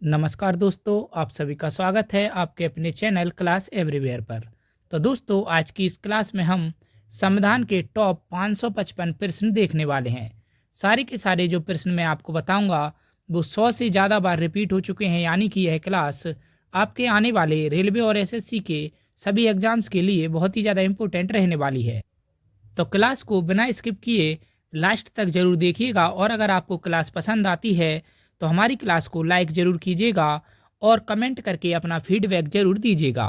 नमस्कार दोस्तों, आप सभी का स्वागत है आपके अपने चैनल क्लास एवरीवेयर पर। तो दोस्तों, आज की इस क्लास में हम संविधान के टॉप 555 प्रश्न देखने वाले हैं। सारे के सारे जो प्रश्न मैं आपको बताऊंगा वो 100 से ज़्यादा बार रिपीट हो चुके हैं, यानी कि यह क्लास आपके आने वाले रेलवे और एसएससी के सभी एग्जाम्स के लिए बहुत ही ज़्यादा इम्पोर्टेंट रहने वाली है। तो क्लास को बिना स्किप किए लास्ट तक ज़रूर देखिएगा, और अगर आपको क्लास पसंद आती है तो हमारी क्लास को लाइक ज़रूर कीजिएगा और कमेंट करके अपना फीडबैक ज़रूर दीजिएगा।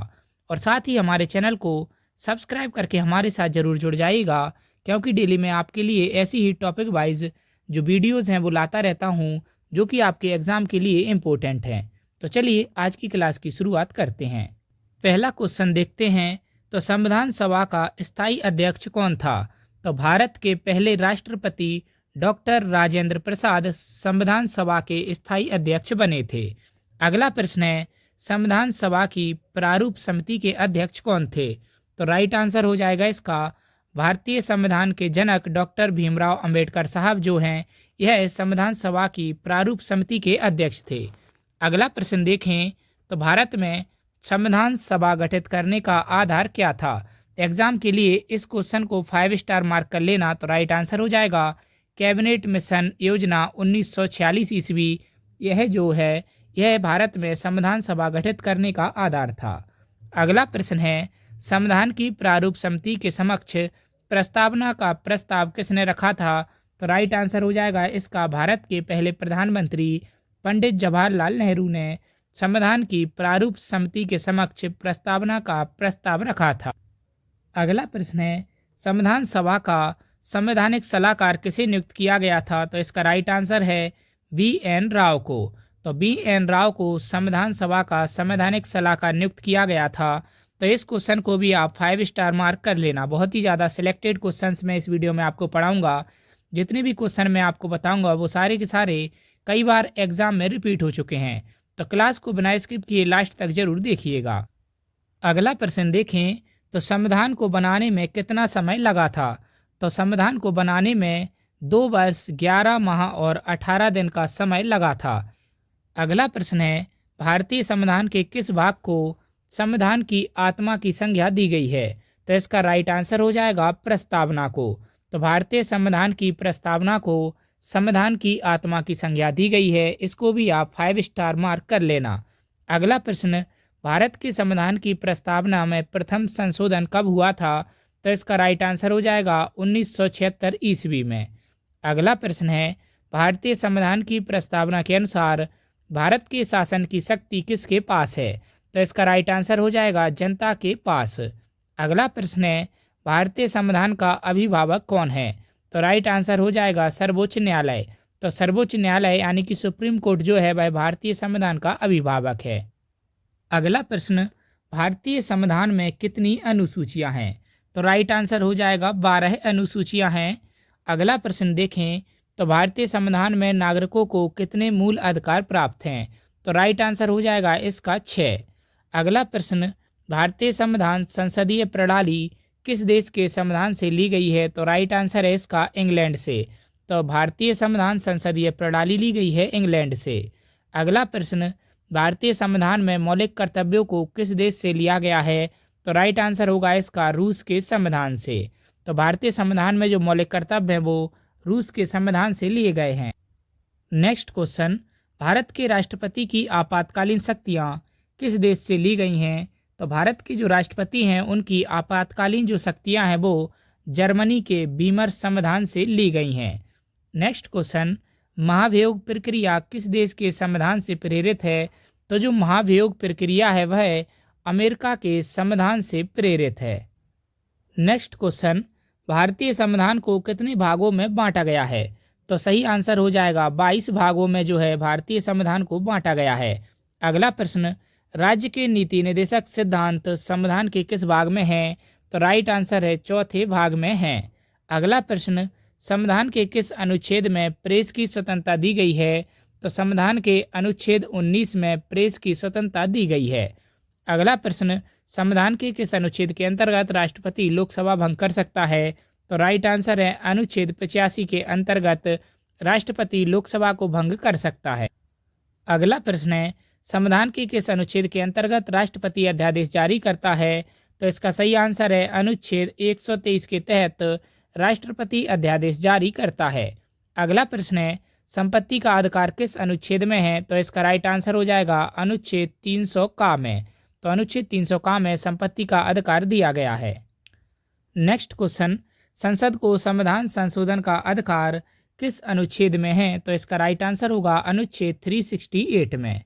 और साथ ही हमारे चैनल को सब्सक्राइब करके हमारे साथ ज़रूर जुड़ जाइएगा, क्योंकि डेली मैं आपके लिए ऐसी ही टॉपिक वाइज जो वीडियोज़ हैं वो लाता रहता हूँ, जो कि आपके एग्ज़ाम के लिए इम्पोर्टेंट हैं। तो चलिए आज की क्लास की शुरुआत करते हैं। पहला क्वेश्चन देखते हैं। तो संविधान सभा का स्थायी अध्यक्ष कौन था? तो भारत के पहले राष्ट्रपति डॉक्टर राजेंद्र प्रसाद संविधान सभा के स्थायी अध्यक्ष बने थे। अगला प्रश्न है, संविधान सभा की प्रारूप समिति के अध्यक्ष कौन थे? तो राइट आंसर हो जाएगा इसका भारतीय संविधान के जनक डॉक्टर भीमराव अंबेडकर साहब जो हैं, यह संविधान सभा की प्रारूप समिति के अध्यक्ष थे। अगला प्रश्न देखें। तो भारत में संविधान सभा गठित करने का आधार क्या था? एग्जाम के लिए इस क्वेश्चन को 5 स्टार मार्क कर लेना। तो राइट आंसर हो जाएगा कैबिनेट मिशन योजना 1946 ईस्वी। यह जो है यह भारत में संविधान सभा गठित करने का आधार था। अगला प्रश्न है, संविधान की प्रारूप समिति के समक्ष प्रस्तावना का प्रस्ताव किसने रखा था? तो राइट आंसर हो जाएगा इसका भारत के पहले प्रधानमंत्री पंडित जवाहरलाल नेहरू ने संविधान की प्रारूप समिति के समक्ष प्रस्तावना का प्रस्ताव रखा था। अगला प्रश्न है, संविधान सभा का संवैधानिक सलाहकार किसे नियुक्त किया गया था? तो इसका राइट आंसर है बी.एन. राव को। तो बी.एन. राव को संविधान सभा का संवैधानिक सलाहकार नियुक्त किया गया था। तो इस क्वेश्चन को भी आप 5 स्टार मार्क कर लेना। बहुत ही ज़्यादा सिलेक्टेड क्वेश्चंस मैं इस वीडियो में आपको पढ़ाऊंगा। जितने भी क्वेश्चन मैं आपको बताऊंगा वो सारे के सारे कई बार एग्जाम में रिपीट हो चुके हैं। तो क्लास को बिना स्किप किए लास्ट तक जरूर देखिएगा। अगला प्रश्न देखें। तो संविधान को बनाने में कितना समय लगा था? तो संविधान को बनाने में 2 वर्ष 11 माह और 18 दिन का समय लगा था। अगला प्रश्न है, भारतीय संविधान के किस भाग को संविधान की आत्मा की संज्ञा दी गई है? तो इसका राइट आंसर हो जाएगा प्रस्तावना को। तो भारतीय संविधान की प्रस्तावना को संविधान की आत्मा की संज्ञा दी गई है। इसको भी आप 5 स्टार मार्क कर लेना। अगला प्रश्न, भारत के संविधान की प्रस्तावना में प्रथम संशोधन कब हुआ था? तो इसका राइट आंसर हो जाएगा 1976 ईस्वी में। अगला प्रश्न है, भारतीय संविधान की प्रस्तावना के अनुसार भारत के शासन की शक्ति किसके पास है? तो इसका राइट आंसर हो जाएगा जनता के पास। अगला प्रश्न है, भारतीय संविधान का अभिभावक कौन है? तो राइट आंसर हो जाएगा सर्वोच्च न्यायालय। तो सर्वोच्च न्यायालय यानी कि सुप्रीम कोर्ट जो है वह भारतीय संविधान का अभिभावक है। अगला प्रश्न, भारतीय संविधान में कितनी अनुसूचियां हैं? तो राइट आंसर हो जाएगा 12 अनुसूचियां हैं। अगला प्रश्न देखें। तो भारतीय संविधान में नागरिकों को कितने मूल अधिकार प्राप्त हैं? तो राइट आंसर हो जाएगा इसका 6। अगला प्रश्न, भारतीय संविधान संसदीय प्रणाली किस देश के संविधान से ली गई है? तो राइट आंसर है इसका इंग्लैंड से। तो भारतीय संविधान संसदीय प्रणाली ली गई है इंग्लैंड से। अगला प्रश्न, भारतीय संविधान में मौलिक कर्तव्यों को किस देश से लिया गया है? तो राइट आंसर होगा इसका रूस के संविधान से। तो भारतीय संविधान में जो मौलिक कर्तव्य हैं वो रूस के संविधान से लिए गए हैं। नेक्स्ट क्वेश्चन, भारत के राष्ट्रपति की आपातकालीन शक्तियाँ किस देश से ली गई हैं? तो भारत के जो राष्ट्रपति हैं उनकी आपातकालीन जो शक्तियाँ हैं वो जर्मनी के वीमर संविधान से ली गई हैं। नेक्स्ट क्वेश्चन, महाभियोग प्रक्रिया किस देश के संविधान से प्रेरित है? तो जो महाभियोग प्रक्रिया है वह अमेरिका के संविधान से प्रेरित है। नेक्स्ट क्वेश्चन, भारतीय संविधान को कितने भागों में बांटा गया है? तो सही आंसर हो जाएगा 22 भागों में जो है भारतीय संविधान को बांटा गया है। अगला प्रश्न, राज्य के नीति निर्देशक सिद्धांत संविधान के किस भाग में है? तो राइट आंसर है चौथे भाग में है। अगला प्रश्न, संविधान के किस अनुच्छेद में प्रेस की स्वतंत्रता दी गई है? तो संविधान के अनुच्छेद 19 में प्रेस की स्वतंत्रता दी गई है। अगला प्रश्न, संविधान के किस अनुच्छेद के अंतर्गत राष्ट्रपति लोकसभा भंग कर सकता है? तो राइट आंसर है अनुच्छेद 85 के अंतर्गत राष्ट्रपति लोकसभा को भंग कर सकता है। अगला प्रश्न है, संविधान के किस अनुच्छेद के अंतर्गत राष्ट्रपति अध्यादेश जारी करता है? तो इसका सही आंसर है अनुच्छेद 123 के तहत राष्ट्रपति अध्यादेश जारी करता है। अगला प्रश्न है, संपत्ति का अधिकार किस अनुच्छेद में है? तो इसका राइट आंसर हो जाएगा अनुच्छेद 300 का में। तो अनुच्छेद 300 का में संपत्ति का अधिकार दिया गया है। नेक्स्ट क्वेश्चन, संसद को संविधान संशोधन का अधिकार किस अनुच्छेद में है? तो इसका राइट आंसर होगा अनुच्छेद 368 में।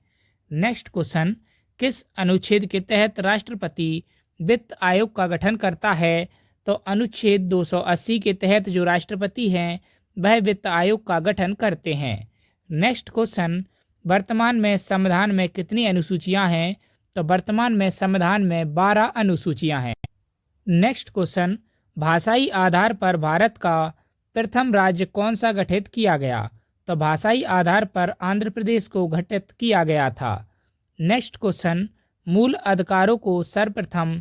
नेक्स्ट क्वेश्चन, किस अनुच्छेद के तहत राष्ट्रपति वित्त आयोग का गठन करता है? तो अनुच्छेद 280 के तहत जो राष्ट्रपति हैं वह वित्त आयोग का गठन करते हैं। नेक्स्ट क्वेश्चन, वर्तमान में संविधान में कितनी अनुसूचियां हैं? तो वर्तमान में संविधान में 12 अनुसूचियां हैं। नेक्स्ट क्वेश्चन, भाषाई आधार पर भारत का प्रथम राज्य कौन सा गठित किया गया? तो भाषाई आधार पर आंध्र प्रदेश को गठित किया गया था। नेक्स्ट क्वेश्चन, मूल अधिकारों को सर्वप्रथम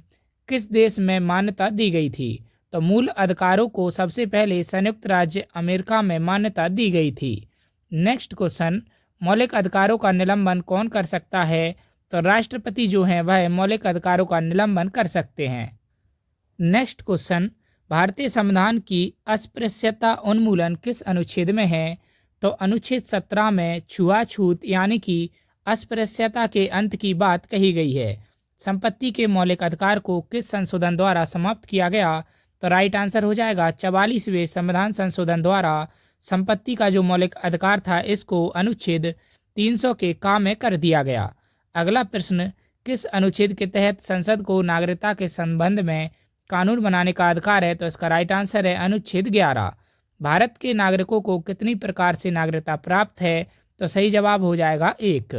किस देश में मान्यता दी गई थी? तो मूल अधिकारों को सबसे पहले संयुक्त राज्य अमेरिका में मान्यता दी गई थी। नेक्स्ट क्वेश्चन, मौलिक अधिकारों का निलंबन कौन कर सकता है? तो राष्ट्रपति जो हैं वह मौलिक अधिकारों का निलंबन कर सकते हैं। नेक्स्ट क्वेश्चन, भारतीय संविधान की अस्पृश्यता उन्मूलन किस अनुच्छेद में है? तो अनुच्छेद 17 में छुआछूत यानी कि अस्पृश्यता के अंत की बात कही गई है। संपत्ति के मौलिक अधिकार को किस संशोधन द्वारा समाप्त किया गया? तो राइट आंसर हो जाएगा 44वें संविधान संशोधन द्वारा संपत्ति का जो मौलिक अधिकार था इसको अनुच्छेद 300 के का में कर दिया गया। अगला प्रश्न, किस अनुच्छेद के तहत संसद को नागरिकता के संबंध में कानून बनाने का अधिकार है? तो इसका राइट आंसर है अनुच्छेद 11। भारत के नागरिकों को कितनी प्रकार से नागरिकता प्राप्त है? तो सही जवाब हो जाएगा 1।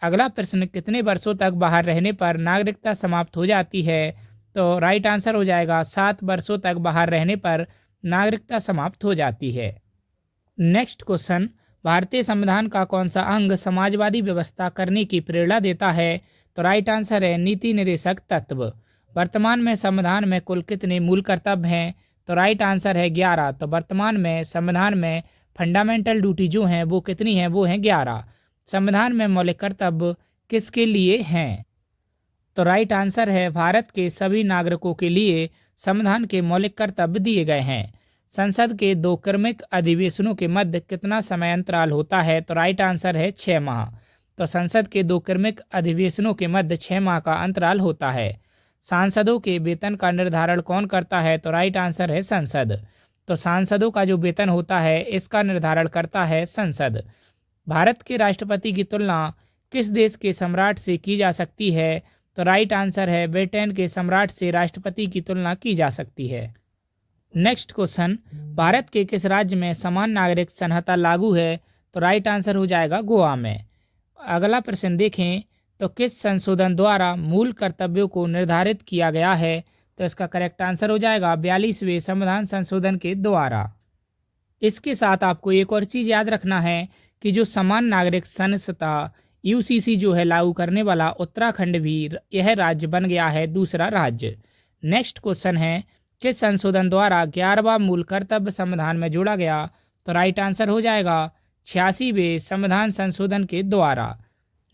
अगला प्रश्न, कितने वर्षों तक बाहर रहने पर नागरिकता समाप्त हो जाती है? तो राइट आंसर हो जाएगा 7 वर्षों तक बाहर रहने पर नागरिकता समाप्त हो जाती है। नेक्स्ट क्वेश्चन, भारतीय संविधान का कौन सा अंग समाजवादी व्यवस्था करने की प्रेरणा देता है? तो राइट आंसर है नीति निर्देशक तत्व। वर्तमान में संविधान में कुल कितने मूल कर्तव्य हैं? तो राइट आंसर है 11। तो वर्तमान में संविधान में फंडामेंटल ड्यूटी जो हैं वो कितनी हैं? वो हैं 11। संविधान में मौलिक कर्तव्य किसके लिए हैं? तो राइट आंसर है भारत के सभी नागरिकों के लिए संविधान के मौलिक कर्तव्य दिए गए हैं। संसद के 2 क्रमिक अधिवेशनों के मध्य कितना समय अंतराल होता है? तो राइट आंसर है 6 माह। तो संसद के 2 क्रमिक अधिवेशनों के मध्य 6 माह का अंतराल होता है। सांसदों के वेतन का निर्धारण कौन करता है? तो राइट आंसर है संसद। तो सांसदों का जो वेतन होता है इसका निर्धारण करता है संसद। भारत के राष्ट्रपति की तुलना किस देश के सम्राट से की जा सकती है? तो राइट आंसर है ब्रिटेन के सम्राट से राष्ट्रपति की तुलना की जा सकती है। नेक्स्ट क्वेश्चन, भारत के किस राज्य में समान नागरिक संहिता लागू है? तो राइट आंसर हो जाएगा गोवा में। अगला प्रश्न देखें, तो किस संशोधन द्वारा मूल कर्तव्यों को निर्धारित किया गया है? तो इसका करेक्ट आंसर हो जाएगा 42वें संविधान संशोधन के द्वारा। इसके साथ आपको एक और चीज़ याद रखना है कि जो समान नागरिक संहिता यूसीसी जो है लागू करने वाला उत्तराखंड भी यह राज्य बन गया है दूसरा राज्य। नेक्स्ट क्वेश्चन है, किस संशोधन द्वारा 11वां मूल कर्तव्य संविधान में जोड़ा गया? तो राइट आंसर हो जाएगा 86वें संविधान संशोधन के द्वारा।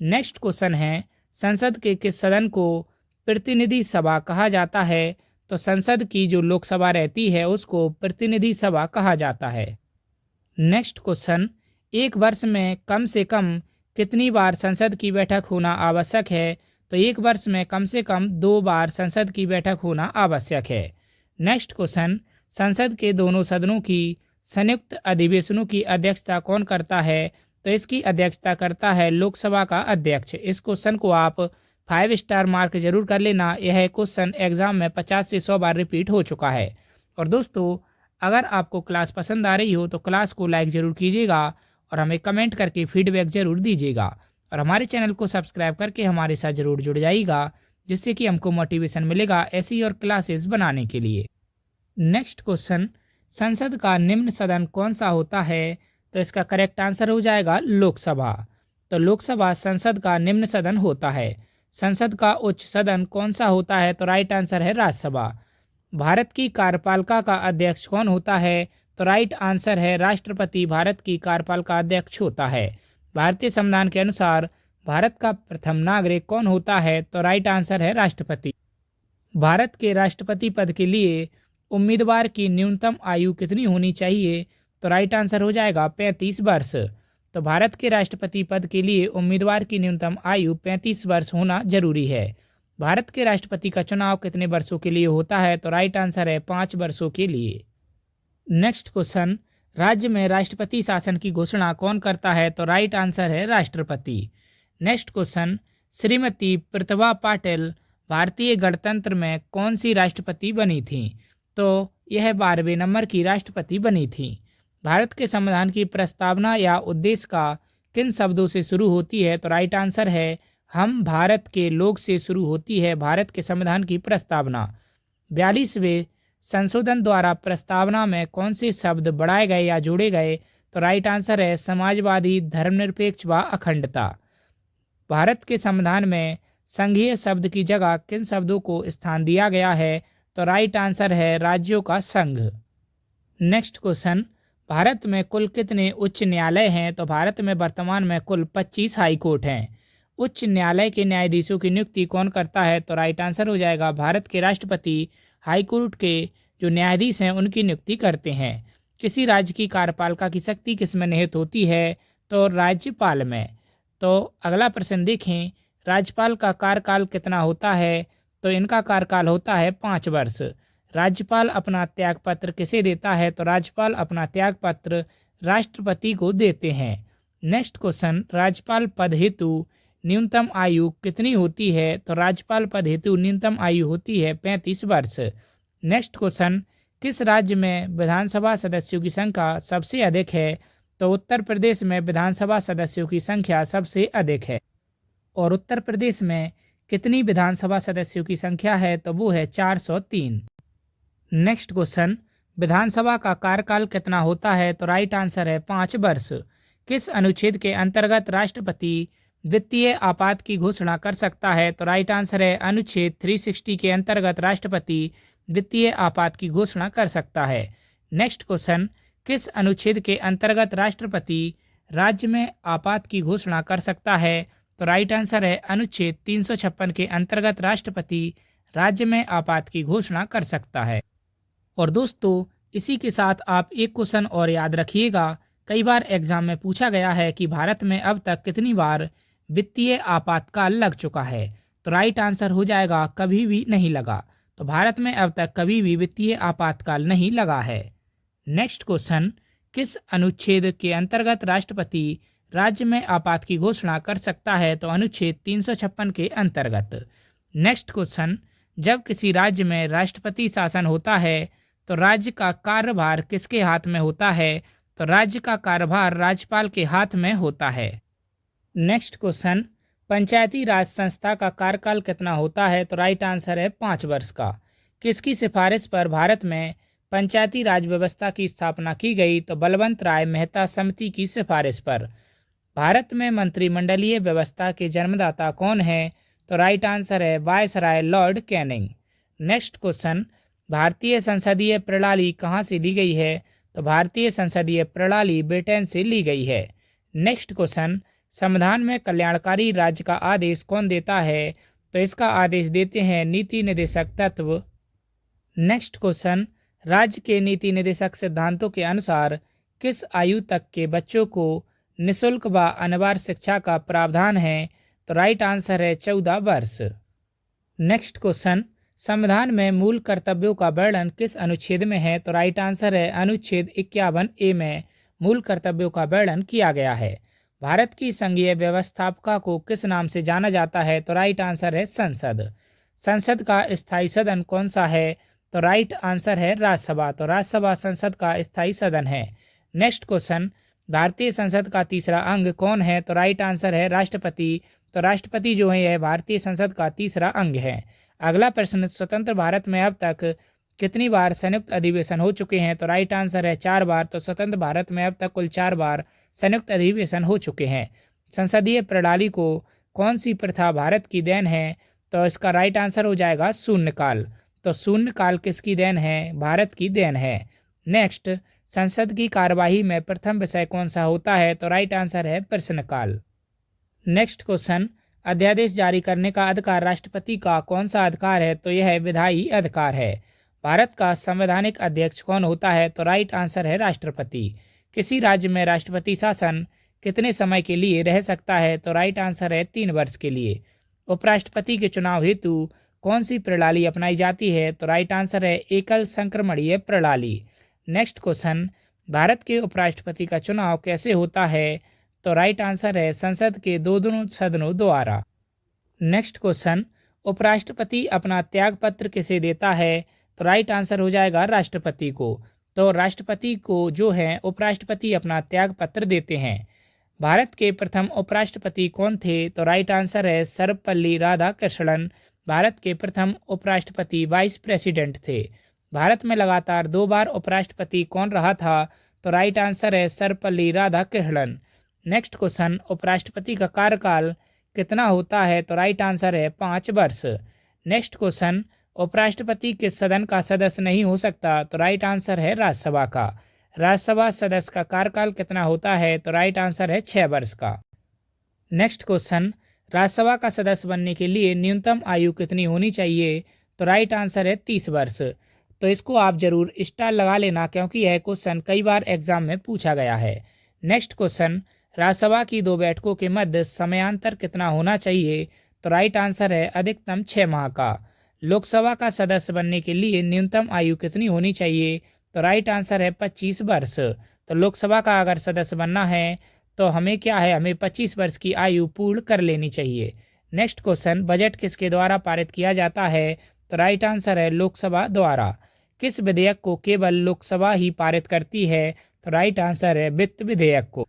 नेक्स्ट क्वेश्चन है, संसद के किस सदन को प्रतिनिधि सभा कहा जाता है? तो संसद की जो लोकसभा रहती है उसको प्रतिनिधि सभा कहा जाता है। नेक्स्ट क्वेश्चन, एक वर्ष में कम से कम कितनी बार संसद की बैठक होना आवश्यक है? तो एक वर्ष में कम से कम 2 बार संसद की बैठक होना आवश्यक है। नेक्स्ट क्वेश्चन, संसद के दोनों सदनों की संयुक्त अधिवेशनों की अध्यक्षता कौन करता है? तो इसकी अध्यक्षता करता है लोकसभा का अध्यक्ष। इस क्वेश्चन को आप 5 स्टार मार्क जरूर कर लेना। यह क्वेश्चन एग्जाम में 50 से 100 बार रिपीट हो चुका है। और दोस्तों, अगर आपको क्लास पसंद आ रही हो तो क्लास को लाइक ज़रूर कीजिएगा और हमें कमेंट करके फीडबैक ज़रूर दीजिएगा। और हमारे चैनल को सब्सक्राइब करके हमारे साथ ज़रूर जुड़ जाइएगा, जिससे कि हमको मोटिवेशन मिलेगा ऐसी और क्लासेस बनाने के लिए। नेक्स्ट क्वेश्चन, संसद का निम्न सदन कौन सा होता है? तो इसका करेक्ट आंसर हो जाएगा लोकसभा। तो लोकसभा संसद का निम्न सदन होता है। संसद का उच्च सदन कौन सा होता है? तो राइट आंसर है राज्यसभा। भारत की कार्यपालिका का अध्यक्ष कौन होता है? तो राइट आंसर है राष्ट्रपति भारत की कार्यपालिका अध्यक्ष होता है। भारतीय संविधान के अनुसार भारत का प्रथम नागरिक कौन होता है? तो राइट आंसर है राष्ट्रपति। भारत के राष्ट्रपति पद के लिए उम्मीदवार की न्यूनतम आयु कितनी होनी चाहिए? तो राइट आंसर हो जाएगा 35 वर्ष। तो भारत के राष्ट्रपति पद के लिए उम्मीदवार की न्यूनतम आयु 35 वर्ष होना जरूरी है। भारत के राष्ट्रपति का चुनाव कितने वर्षों के लिए होता है? तो राइट आंसर है 5 वर्षों के लिए। नेक्स्ट क्वेश्चन, राज्य में राष्ट्रपति शासन की घोषणा कौन करता है? तो राइट आंसर है राष्ट्रपति। नेक्स्ट क्वेश्चन, श्रीमती प्रतिभा पाटिल भारतीय गणतंत्र में कौन सी राष्ट्रपति बनी थी? तो यह 12वें नंबर की राष्ट्रपति बनी थी। भारत के संविधान की प्रस्तावना या उद्देश्य का किन शब्दों से शुरू होती है? तो राइट आंसर है हम भारत के लोग से शुरू होती है भारत के संविधान की प्रस्तावना। 42वें संशोधन द्वारा प्रस्तावना में कौन से शब्द बढ़ाए गए या जोड़े गए? तो राइट आंसर है समाजवादी, धर्मनिरपेक्ष व अखंडता। भारत के संविधान में संघीय शब्द की जगह किन शब्दों को स्थान दिया गया है? तो राइट आंसर है राज्यों का संघ। नेक्स्ट क्वेश्चन, भारत में कुल कितने उच्च न्यायालय हैं? तो भारत में वर्तमान में कुल 25 हाई कोर्ट हैं। उच्च न्यायालय के न्यायाधीशों की नियुक्ति कौन करता है? तो राइट आंसर हो जाएगा भारत के राष्ट्रपति हाई कोर्ट के जो न्यायाधीश हैं उनकी नियुक्ति करते हैं। किसी राज्य की कार्यपालिका की शक्ति किस में निहित होती है? तो राज्यपाल में। तो अगला प्रश्न देखें, राज्यपाल का कार्यकाल कितना होता है? तो इनका कार्यकाल होता है 5 वर्ष। राज्यपाल अपना त्यागपत्र किसे देता है? तो राज्यपाल अपना त्यागपत्र राष्ट्रपति को देते हैं। नेक्स्ट क्वेश्चन, राज्यपाल पद हेतु न्यूनतम आयु कितनी होती है? तो राज्यपाल पद हेतु न्यूनतम आयु होती है 35 वर्ष। नेक्स्ट क्वेश्चन, किस राज्य में विधानसभा सदस्यों की संख्या सबसे अधिक है? तो उत्तर प्रदेश में विधानसभा सदस्यों की संख्या सबसे अधिक है। और उत्तर प्रदेश में कितनी विधानसभा सदस्यों की संख्या है? तो वो है 403। नेक्स्ट क्वेश्चन, विधानसभा का कार्यकाल कितना होता है? तो राइट आंसर है 5 वर्ष। किस अनुच्छेद के अंतर्गत राष्ट्रपति वित्तीय आपात की घोषणा कर सकता है? तो राइट आंसर है अनुच्छेद 360 के अंतर्गत राष्ट्रपति वित्तीय आपात की घोषणा कर सकता है। नेक्स्ट क्वेश्चन, किस अनुच्छेद के अंतर्गत राष्ट्रपति राज्य में आपात की घोषणा कर सकता है? तो राइट आंसर है अनुच्छेद 356 के अंतर्गत राष्ट्रपति राज्य में आपात की घोषणा कर सकता है। और दोस्तों, इसी के साथ आप एक क्वेश्चन और याद रखिएगा, कई बार एग्जाम में पूछा गया है कि भारत में अब तक कितनी बार वित्तीय आपातकाल लग चुका है? तो राइट आंसर हो जाएगा कभी भी नहीं लगा। तो भारत में अब तक कभी भी वित्तीय आपातकाल नहीं लगा है। नेक्स्ट क्वेश्चन, किस अनुच्छेद के अंतर्गत राष्ट्रपति राज्य में आपात की घोषणा कर सकता है? तो अनुच्छेद 356 के अंतर्गत। नेक्स्ट क्वेश्चन, जब किसी राज्य में राष्ट्रपति शासन होता है तो राज्य का कार्यभार किसके हाथ में होता है? तो राज्य का कार्यभार राज्यपाल के हाथ में होता है। नेक्स्ट क्वेश्चन, पंचायती राज संस्था का कार्यकाल कितना होता है? तो राइट आंसर है 5 वर्ष का। किसकी सिफारिश पर भारत में पंचायती राज व्यवस्था की स्थापना की गई? तो बलवंत राय मेहता समिति की सिफारिश पर। भारत में मंत्रिमंडलीय व्यवस्था के जन्मदाता कौन है? तो राइट आंसर है viceroy Lord Canning. Next question, भारतीय संसदीय प्रणाली कहाँ से ली गई है? तो भारतीय संसदीय प्रणाली ब्रिटेन से ली गई है। नेक्स्ट क्वेश्चन, संविधान में कल्याणकारी राज्य का आदेश कौन देता है? तो इसका आदेश देते हैं नीति निर्देशक तत्व। नेक्स्ट क्वेश्चन, राज्य के नीति निर्देशक सिद्धांतों के अनुसार किस आयु तक के बच्चों को निःशुल्क व अनिवार्य शिक्षा का प्रावधान है? तो राइट आंसर है 14 वर्ष। नेक्स्ट क्वेश्चन, संविधान में मूल कर्तव्यों का वर्णन किस अनुच्छेद में है? तो राइट आंसर है अनुच्छेद 51A में मूल कर्तव्यों का वर्णन किया गया है। भारत की संघीय व्यवस्थापिका को किस नाम से जाना जाता है? तो राइट आंसर है संसद। संसद का स्थायी सदन कौन सा है? तो राइट आंसर है राज्यसभा। तो राज्यसभा संसद का स्थायी सदन है। नेक्स्ट क्वेश्चन, भारतीय संसद का तीसरा अंग कौन है? तो राइट आंसर है राष्ट्रपति। तो राष्ट्रपति जो है यह भारतीय संसद का तीसरा अंग है। अगला प्रश्न, स्वतंत्र भारत में अब तक कितनी बार संयुक्त अधिवेशन हो चुके हैं? तो राइट आंसर है 4 बार। तो स्वतंत्र भारत में अब तक कुल 4 बार संयुक्त अधिवेशन हो चुके हैं। संसदीय प्रणाली को कौन सी प्रथा भारत की देन है? तो इसका राइट आंसर हो जाएगा शून्यकाल। तो शून्यकाल किसकी देन है? भारत की देन है। नेक्स्ट, संसद की कार्यवाही में प्रथम विषय कौन सा होता है? तो राइट आंसर है प्रश्नकाल। नेक्स्ट क्वेश्चन, अध्यादेश जारी करने का अधिकार राष्ट्रपति का कौन सा अधिकार है? तो यह विधायी अधिकार है। भारत का संवैधानिक अध्यक्ष कौन होता है? तो राइट आंसर है राष्ट्रपति। किसी राज्य में राष्ट्रपति शासन कितने समय के लिए रह सकता है? तो राइट आंसर है 3 वर्ष के लिए। उपराष्ट्रपति के चुनाव हेतु कौन सी प्रणाली अपनाई जाती है? तो राइट आंसर है एकल संक्रमणीय प्रणाली। नेक्स्ट क्वेश्चन, भारत के उपराष्ट्रपति का चुनाव कैसे होता है? तो राइट आंसर है संसद के दोनों सदनों द्वारा। नेक्स्ट क्वेश्चन, उपराष्ट्रपति अपना त्याग पत्र किसे देता है? तो राइट आंसर हो जाएगा राष्ट्रपति को। तो राष्ट्रपति को जो है उपराष्ट्रपति अपना त्याग पत्र देते हैं। भारत के प्रथम उपराष्ट्रपति कौन थे? तो राइट आंसर है सर्वपल्ली राधाकृष्णन भारत के प्रथम उपराष्ट्रपति वाइस प्रेसिडेंट थे। भारत में लगातार 2 बार उपराष्ट्रपति कौन रहा था? तो राइट आंसर है सर्वपल्ली राधाकृष्णन। नेक्स्ट क्वेश्चन, उपराष्ट्रपति का कार्यकाल कितना होता है? तो राइट आंसर है 5 वर्ष। नेक्स्ट क्वेश्चन, उपराष्ट्रपति किस सदन का सदस्य नहीं हो सकता? तो राइट आंसर है राज्यसभा का। राज्यसभा सदस्य का कार्यकाल कितना होता है? तो राइट आंसर है 6 वर्ष का। नेक्स्ट क्वेश्चन, राज्यसभा का सदस्य बनने के लिए न्यूनतम आयु कितनी होनी चाहिए? तो राइट आंसर है 30 वर्ष। तो इसको आप जरूर स्टार लगा लेना, क्योंकि यह क्वेश्चन कई बार एग्जाम में पूछा गया है। नेक्स्ट क्वेश्चन, राज्यसभा की 2 बैठकों के मध्य समयांतर कितना होना चाहिए? तो राइट आंसर है अधिकतम 6 माह का। लोकसभा का सदस्य बनने के लिए न्यूनतम आयु कितनी होनी चाहिए? तो राइट आंसर है 25 वर्ष। तो लोकसभा का अगर सदस्य बनना है तो हमें क्या है, हमें 25 वर्ष की आयु पूर्ण कर लेनी चाहिए। नेक्स्ट क्वेश्चन, बजट किसके द्वारा पारित किया जाता है? तो राइट आंसर है लोकसभा द्वारा। किस विधेयक को केवल लोकसभा ही पारित करती है? तो राइट आंसर है वित्त विधेयक को।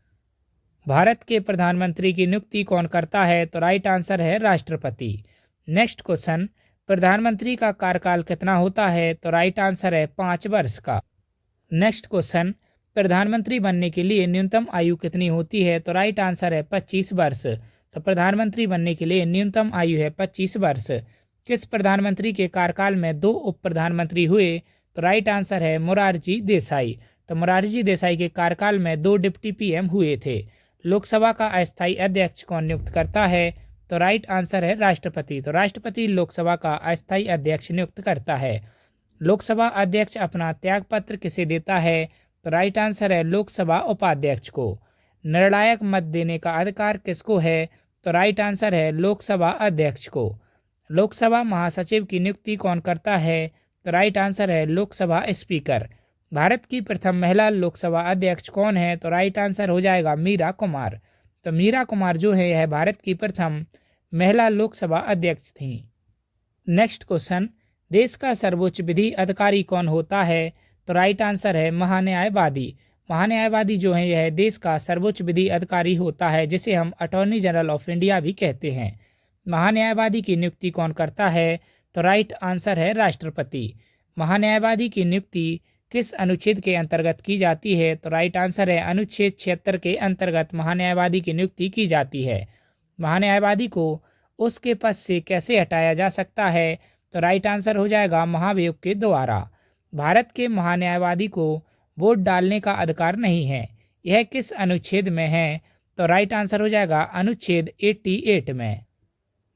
भारत के प्रधानमंत्री की नियुक्ति कौन करता है? तो राइट आंसर है राष्ट्रपति। नेक्स्ट क्वेश्चन, प्रधानमंत्री का कार्यकाल कितना होता है? तो राइट आंसर है 5 वर्ष का। नेक्स्ट क्वेश्चन, प्रधानमंत्री बनने के लिए न्यूनतम आयु कितनी होती है? तो राइट आंसर है 25 वर्ष। तो प्रधानमंत्री बनने के लिए न्यूनतम आयु है 25 वर्ष। किस प्रधानमंत्री के कार्यकाल में 2 उप प्रधानमंत्री हुए? तो राइट आंसर है मोरारजी देसाई। तो मोरारजी देसाई के कार्यकाल में 2 डिप्टी पीएम हुए थे। लोकसभा का अस्थायी अध्यक्ष कौन नियुक्त करता है? तो राइट आंसर है राष्ट्रपति। तो राष्ट्रपति लोकसभा का अस्थायी अध्यक्ष नियुक्त करता है। लोकसभा अध्यक्ष अपना त्यागपत्र किसे देता है? तो राइट आंसर है लोकसभा उपाध्यक्ष को। निर्णायक मत देने का अधिकार किसको है? तो राइट आंसर है लोकसभा अध्यक्ष को। लोकसभा महासचिव की नियुक्ति कौन करता है? तो राइट आंसर है लोकसभा स्पीकर। भारत की प्रथम महिला लोकसभा अध्यक्ष कौन है? तो राइट आंसर हो जाएगा मीरा कुमार। तो मीरा कुमार जो है यह भारत की प्रथम महिला लोकसभा अध्यक्ष थी। नेक्स्ट क्वेश्चन, देश का सर्वोच्च विधि अधिकारी कौन होता है? तो राइट आंसर है महान्यायवादी। महान्यायवादी जो है यह देश का सर्वोच्च विधि अधिकारी होता है, जिसे हम अटॉर्नी जनरल ऑफ इंडिया भी कहते हैं। महान्यायवादी की नियुक्ति कौन करता है? तो राइट आंसर है राष्ट्रपति। महान्यायवादी की नियुक्ति किस अनुच्छेद के अंतर्गत की जाती है? तो राइट आंसर है अनुच्छेद 76 के अंतर्गत महान्यायवादी की नियुक्ति की जाती है। महान्यायवादी को उसके पद से कैसे हटाया जा सकता है? तो राइट आंसर हो जाएगा महाभियोग के द्वारा। भारत के महान्यायवादी को वोट डालने का अधिकार नहीं है। यह किस अनुच्छेद में है? तो राइट आंसर हो जाएगा अनुच्छेद 88 में।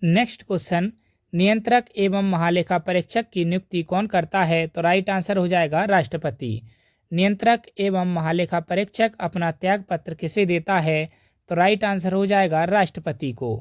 नेक्स्ट क्वेश्चन, नियंत्रक एवं महालेखा परीक्षक की नियुक्ति कौन करता है? तो राइट आंसर हो जाएगा राष्ट्रपति। नियंत्रक एवं महालेखा परीक्षक अपना त्यागपत्र किसे देता है? तो राइट आंसर हो जाएगा राष्ट्रपति को।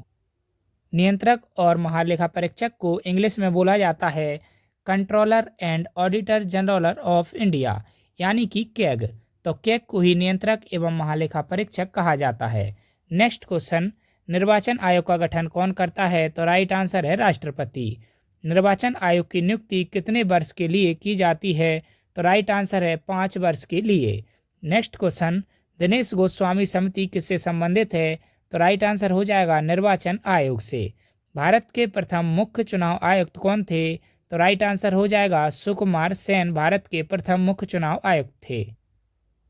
नियंत्रक और महालेखा परीक्षक को इंग्लिश में बोला जाता है controller and auditor general of India, यानी कि कैग। तो कैग को ही नियंत्रक एवं महालेखा परीक्षक कहा जाता है। नेक्स्ट क्वेश्चन, निर्वाचन आयोग का गठन कौन करता है? तो राइट आंसर है राष्ट्रपति। निर्वाचन आयोग की नियुक्ति कितने वर्ष के लिए की जाती है? तो राइट आंसर है 5 वर्ष के लिए। नेक्स्ट क्वेश्चन, दिनेश गोस्वामी समिति किससे संबंधित है? तो राइट आंसर हो जाएगा निर्वाचन आयोग से। भारत के प्रथम मुख्य चुनाव आयुक्त कौन थे? तो राइट आंसर हो जाएगा सुकुमार सेन भारत के प्रथम मुख्य चुनाव आयुक्त थे।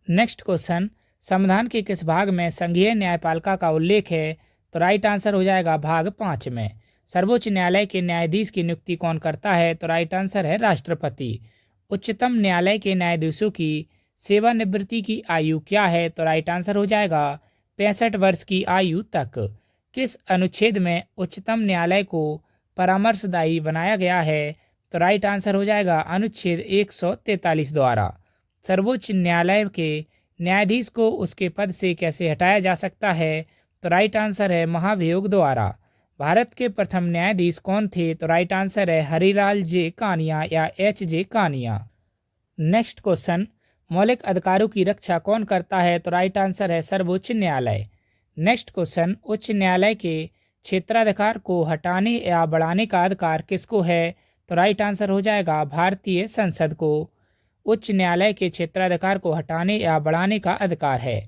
नेक्स्ट क्वेश्चन, संविधान के किस भाग में संघीय न्यायपालिका का उल्लेख है? तो राइट आंसर हो जाएगा भाग 5 में। सर्वोच्च न्यायालय के न्यायाधीश की नियुक्ति कौन करता है? तो राइट आंसर है राष्ट्रपति। उच्चतम न्यायालय के न्यायाधीशों की सेवानिवृत्ति की आयु क्या है? तो राइट आंसर हो जाएगा 65 वर्ष की आयु तक। किस अनुच्छेद में उच्चतम न्यायालय को परामर्शदायी बनाया गया है? तो राइट आंसर हो जाएगा अनुच्छेद 143 द्वारा। सर्वोच्च न्यायालय के न्यायाधीश को उसके पद से कैसे हटाया जा सकता है? तो राइट आंसर है महाभियोग द्वारा। भारत के प्रथम न्यायाधीश कौन थे? तो राइट आंसर है हरिलाल जे कानिया या H J Kania. Next question, मौलिक अधिकारों की रक्षा कौन करता है? तो राइट आंसर है सर्वोच्च न्यायालय। नेक्स्ट क्वेश्चन, उच्च न्यायालय के क्षेत्राधिकार को हटाने या बढ़ाने का अधिकार किसको है? तो राइट आंसर हो जाएगा भारतीय संसद को। उच्च न्यायालय के क्षेत्राधिकार को हटाने या बढ़ाने का अधिकार है।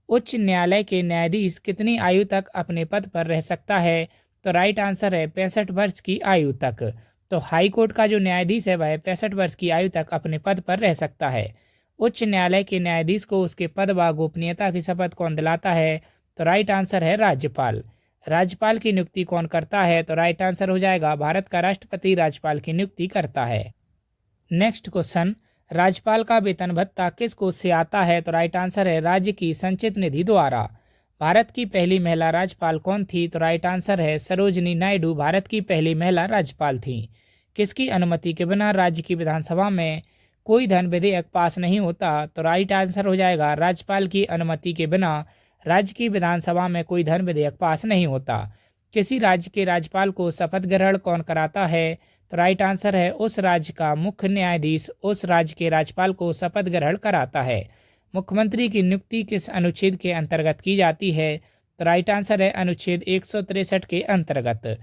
उच्च न्यायालय के न्यायाधीश कितनी आयु तक अपने पद पर रह सकता है? तो राइट आंसर है 65 वर्ष की आयु तक। तो हाई कोर्ट का जो न्यायाधीश है वह 65 वर्ष की आयु तक अपने पद पर रह सकता है। उच्च न्यायालय के न्यायाधीश को उसके पद व गोपनीयता की शपथ कौन दिलाता है? तो राइट आंसर है राज्यपाल। राज्यपाल की नियुक्ति कौन करता है? तो राइट आंसर हो जाएगा भारत का राष्ट्रपति राज्यपाल की नियुक्ति करता है। नेक्स्ट क्वेश्चन, राज्यपाल का वेतन भत्ता किस कोष से आता है? तो राइट आंसर है राज्य की संचित निधि द्वारा। भारत की पहली महिला राज्यपाल कौन थी? तो राइट आंसर है सरोजिनी नायडू भारत की पहली महिला राज्यपाल थी। किसकी अनुमति के बिना राज्य की विधानसभा में कोई धन विधेयक पास नहीं होता? तो राइट आंसर हो जाएगा राज्यपाल की अनुमति के बिना राज्य की विधानसभा में कोई धन विधेयक पास नहीं होता। किसी राज्य के राज्यपाल को शपथ ग्रहण कौन कराता है? तो राइट आंसर है उस राज्य का मुख्य न्यायाधीश उस राज्य के राज्यपाल को शपथ ग्रहण कराता है। मुख्यमंत्री की नियुक्ति किस अनुच्छेद के अंतर्गत की जाती है? तो राइट आंसर है अनुच्छेद 163 के अंतर्गत।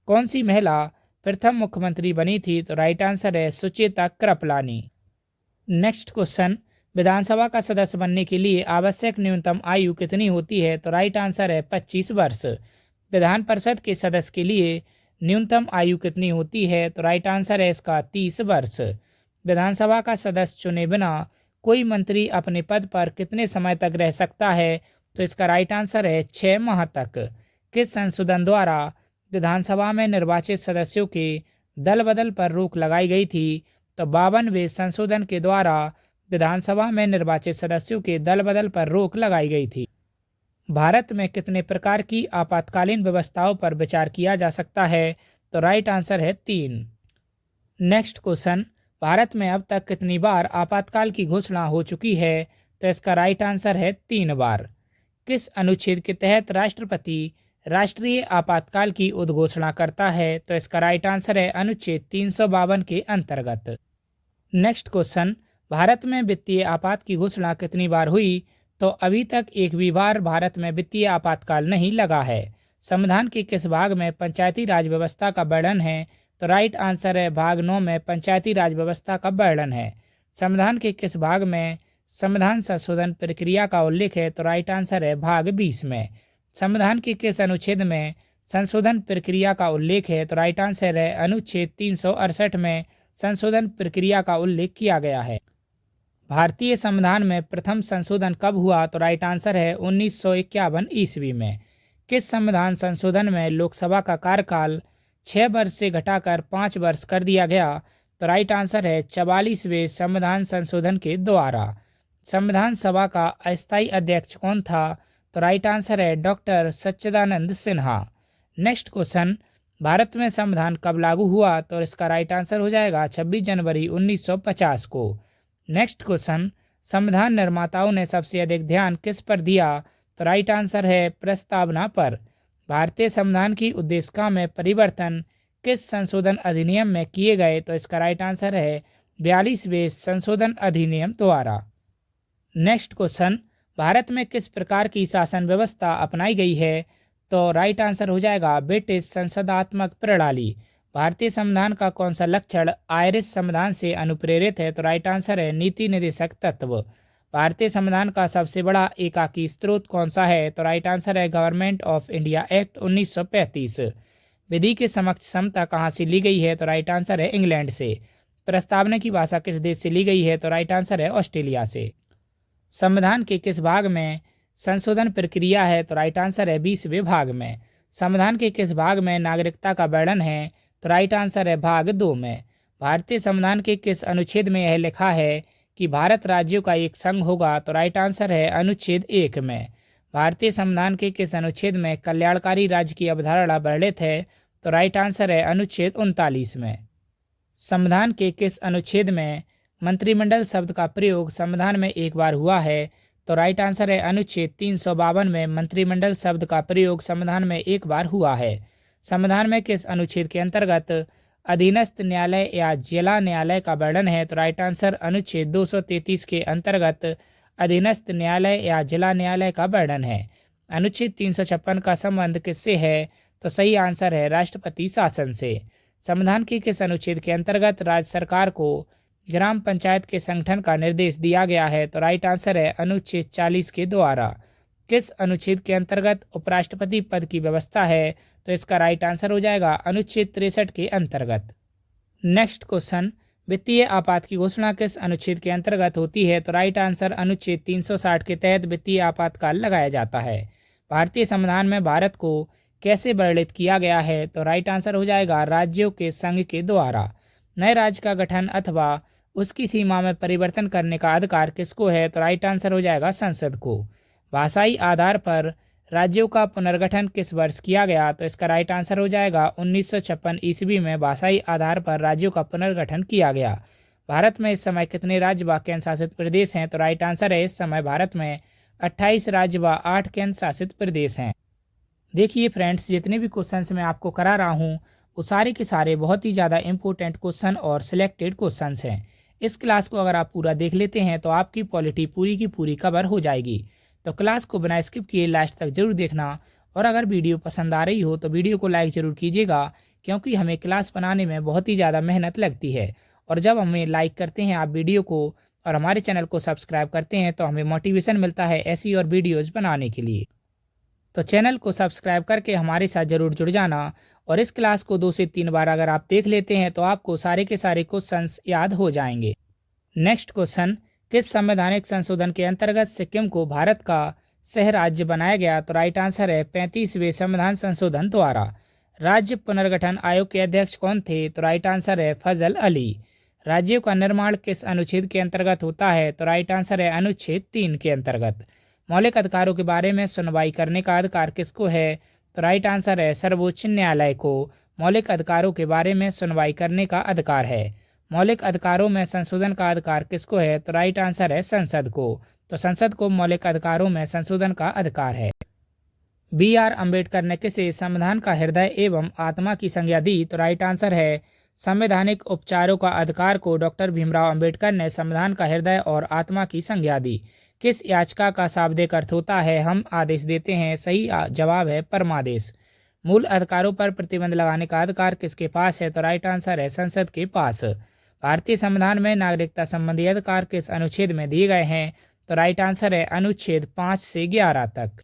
कौन सी महिला प्रथम मुख्यमंत्री बनी थी? तो राइट आंसर है सुचेता कृपलानी। नेक्स्ट क्वेश्चन, विधानसभा का सदस्य बनने के लिए आवश्यक न्यूनतम आयु कितनी होती है? तो राइट आंसर है 25 वर्ष। विधान परिषद के सदस्य के लिए न्यूनतम आयु कितनी होती है? तो राइट आंसर है इसका 30 वर्ष। विधानसभा का सदस्य चुने बिना कोई मंत्री अपने पद पर कितने समय तक रह सकता है? तो इसका राइट आंसर है 6 माह तक। किस संशोधन द्वारा विधानसभा में निर्वाचित सदस्यों के दल बदल पर रोक लगाई गई थी? तो 52वें संशोधन के द्वारा विधानसभा में निर्वाचित सदस्यों के दल बदल पर रोक लगाई गई थी। भारत में कितने प्रकार की आपातकालीन व्यवस्थाओं पर विचार किया जा सकता है? तो राइट आंसर है 3। नेक्स्ट क्वेश्चन, भारत में अब तक कितनी बार आपातकाल की घोषणा हो चुकी है? तो इसका राइट आंसर है 3 बार। किस अनुच्छेद के तहत राष्ट्रपति राष्ट्रीय आपातकाल की उद्घोषणा करता है? तो इसका राइट आंसर है अनुच्छेद 352 के अंतर्गत। नेक्स्ट क्वेश्चन, भारत में वित्तीय आपात की घोषणा कितनी बार हुई? तो अभी तक एक भी बार भारत में वित्तीय आपातकाल नहीं लगा है। संविधान के किस भाग में पंचायती राज व्यवस्था का वर्णन है? तो राइट आंसर है भाग 9 में पंचायती राज व्यवस्था का वर्णन है। संविधान के किस भाग में संविधान संशोधन प्रक्रिया का उल्लेख है? तो राइट आंसर है भाग 20 में। संविधान के किस अनुच्छेद में संशोधन प्रक्रिया का उल्लेख है? तो राइट आंसर है अनुच्छेद 368 में संशोधन प्रक्रिया का उल्लेख किया गया है। भारतीय संविधान में प्रथम संशोधन कब हुआ? तो राइट आंसर है 1951 ईस्वी में। किस संविधान संशोधन में लोकसभा का कार्यकाल 6 वर्ष से घटाकर 5 वर्ष कर दिया गया? तो राइट आंसर है 44वें संविधान संशोधन के द्वारा। संविधान सभा का अस्थायी अध्यक्ष कौन था? तो राइट आंसर है डॉक्टर सच्चिदानंद सिन्हा। नेक्स्ट क्वेश्चन, भारत में संविधान कब लागू हुआ? तो इसका राइट आंसर हो जाएगा 26 जनवरी 1950 को। नेक्स्ट क्वेश्चन, संविधान निर्माताओं ने सबसे अधिक ध्यान किस पर दिया? तो राइट आंसर है प्रस्तावना पर। भारतीय संविधान की उद्देशिका में परिवर्तन किस संशोधन अधिनियम में किए गए? तो इसका राइट आंसर है 42वें संशोधन अधिनियम द्वारा। नेक्स्ट क्वेश्चन, भारत में किस प्रकार की शासन व्यवस्था अपनाई गई है? तो राइट आंसर हो जाएगा ब्रिटिश संसदात्मक प्रणाली। भारतीय संविधान का कौन सा लक्षण आयरिश संविधान से अनुप्रेरित है? तो राइट आंसर है नीति निर्देशक तत्व। भारतीय संविधान का सबसे बड़ा एकाकी स्रोत कौन सा है? तो राइट आंसर है गवर्नमेंट ऑफ इंडिया एक्ट 1935। विधि के समक्ष समता कहाँ से ली गई है? तो राइट आंसर है इंग्लैंड से। प्रस्तावना की भाषा किस देश से ली गई है? तो राइट आंसर है ऑस्ट्रेलिया से। संविधान के किस भाग में संशोधन प्रक्रिया है? तो राइट आंसर है 20वें भाग में। संविधान के किस भाग में नागरिकता का वर्णन है? तो राइट आंसर है भाग 2 में। भारतीय संविधान के किस अनुच्छेद में यह लिखा है कि भारत राज्यों का एक संघ होगा? तो राइट आंसर है अनुच्छेद 1 में। भारतीय संविधान के किस अनुच्छेद में कल्याणकारी राज्य की अवधारणा वर्णित है? तो राइट आंसर है अनुच्छेद 39 में। संविधान के किस अनुच्छेद में मंत्रिमंडल शब्द का प्रयोग संविधान में एक बार हुआ है? तो राइट आंसर है अनुच्छेद 352 में मंत्रिमंडल शब्द का प्रयोग संविधान में एक बार हुआ है। संविधान में किस अनुच्छेद के अंतर्गत अधीनस्थ न्यायालय या जिला न्यायालय का वर्णन है? तो राइट आंसर अनुच्छेद 233 के अंतर्गत अधीनस्थ न्यायालय या जिला न्यायालय का वर्णन है। अनुच्छेद 356 का संबंध किससे है? तो सही आंसर है राष्ट्रपति शासन से। संविधान के किस अनुच्छेद के अंतर्गत राज्य सरकार को ग्राम पंचायत के संगठन का निर्देश दिया गया है? तो राइट आंसर है अनुच्छेद 40 के द्वारा। किस अनुच्छेद के अंतर्गत उपराष्ट्रपति पद की व्यवस्था है? तो इसका राइट आंसर हो जाएगा अनुच्छेद 63 के अंतर्गत। नेक्स्ट क्वेश्चन, वित्तीय आपात की घोषणा किस अनुच्छेद के अंतर्गत होती है? तो राइट आंसर अनुच्छेद 360 के तहत वित्तीय आपातकाल लगाया जाता है। भारतीय संविधान में भारत को कैसे वर्णित किया गया है? तो राइट आंसर हो जाएगा राज्यों के संघ के द्वारा। नए राज्य का गठन अथवा उसकी सीमा में परिवर्तन करने का अधिकार किसको है? तो राइट आंसर हो जाएगा संसद को। भाषाई आधार पर राज्यों का पुनर्गठन किस वर्ष किया गया? तो इसका राइट आंसर हो जाएगा 1956 ईस्वी में भाषाई आधार पर राज्यों का पुनर्गठन किया गया। भारत में इस समय कितने राज्य व केंद्र शासित प्रदेश हैं? तो राइट आंसर है इस समय भारत में 28 राज्य व 8 केंद्र शासित प्रदेश हैं। देखिए फ्रेंड्स, जितने भी क्वेश्चंस मैं आपको करा रहा हूँ वो सारे के सारे बहुत ही ज़्यादा इंपॉर्टेंट क्वेश्चन और सिलेक्टेड क्वेश्चंस हैं। इस क्लास को अगर आप पूरा देख लेते हैं तो आपकी पॉलिटी पूरी की पूरी कवर हो जाएगी। तो क्लास को बिना स्किप किए लास्ट तक जरूर देखना, और अगर वीडियो पसंद आ रही हो तो वीडियो को लाइक ज़रूर कीजिएगा, क्योंकि हमें क्लास बनाने में बहुत ही ज़्यादा मेहनत लगती है। और जब हमें लाइक करते हैं आप वीडियो को और हमारे चैनल को सब्सक्राइब करते हैं तो हमें मोटिवेशन मिलता है ऐसी और वीडियोज़ बनाने के लिए। तो चैनल को सब्सक्राइब करके हमारे साथ ज़रूर जुड़ जाना, और इस क्लास को 2 से 3 बार अगर आप देख लेते हैं तो आपको सारे के सारे क्वेश्चंस याद हो जाएंगे। नेक्स्ट क्वेश्चन, किस संवैधानिक संशोधन के अंतर्गत सिक्किम को भारत का सह राज्य बनाया गया? तो राइट आंसर है 35वें संविधान संशोधन द्वारा। राज्य पुनर्गठन आयोग के अध्यक्ष कौन थे? तो राइट आंसर है फजल अली। राज्यों का निर्माण किस अनुच्छेद के अंतर्गत होता है? तो राइट आंसर है अनुच्छेद 3 के अंतर्गत। मौलिक अधिकारों के बारे में सुनवाई करने का अधिकार किसको है? तो राइट आंसर है सर्वोच्च न्यायालय को मौलिक अधिकारों के बारे में सुनवाई करने का अधिकार है। मौलिक अधिकारों में संशोधन का अधिकार किसको है? तो राइट आंसर है संसद को। तो संसद को मौलिक अधिकारों में संशोधन का अधिकार है। BR अम्बेडकर ने किसे संविधान का हृदय एवं आत्मा की संज्ञा दी? तो राइट आंसर है संवैधानिक उपचारों का अधिकार को डॉक्टर भीमराव अम्बेडकर ने संविधान का हृदय और आत्मा की संज्ञा दी। किस याचिका का शाब्दिक अर्थ होता है हम आदेश देते हैं? सही जवाब है परमादेश। मूल अधिकारों पर प्रतिबंध लगाने का अधिकार किसके पास है? तो राइट आंसर है संसद के पास। भारतीय संविधान में नागरिकता संबंधी अधिकार किस अनुच्छेद में दिए गए हैं? तो राइट आंसर है अनुच्छेद 5 से 11 तक।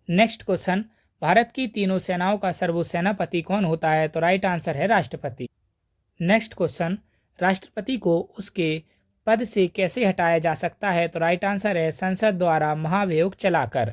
नेक्स्ट क्वेश्चन, भारत की तीनों सेनाओं का सर्वोच्च सेनापति कौन होता है? तो राइट आंसर है राष्ट्रपति। नेक्स्ट क्वेश्चन, राष्ट्रपति को उसके पद से कैसे हटाया जा सकता है? तो राइट आंसर है संसद द्वारा महाभियोग चलाकर।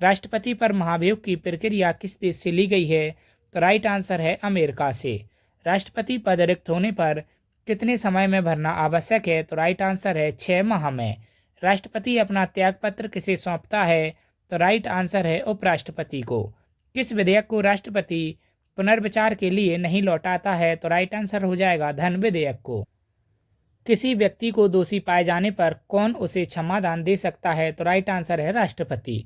राष्ट्रपति पर महाभियोग की प्रक्रिया किस देश से ली गई है? तो राइट आंसर है अमेरिका से। राष्ट्रपति पद रिक्त होने पर कितने समय में भरना आवश्यक है? तो राइट आंसर है 6 माह में। राष्ट्रपति अपना त्यागपत्र किसे सौंपता है? तो राइट आंसर है उपराष्ट्रपति को। किस विधेयक को राष्ट्रपति पुनर्विचार के लिए नहीं लौटाता है? तो राइट आंसर हो जाएगा धन विधेयक को। किसी व्यक्ति को दोषी पाए जाने पर कौन उसे क्षमादान दे सकता है? तो राइट आंसर है राष्ट्रपति।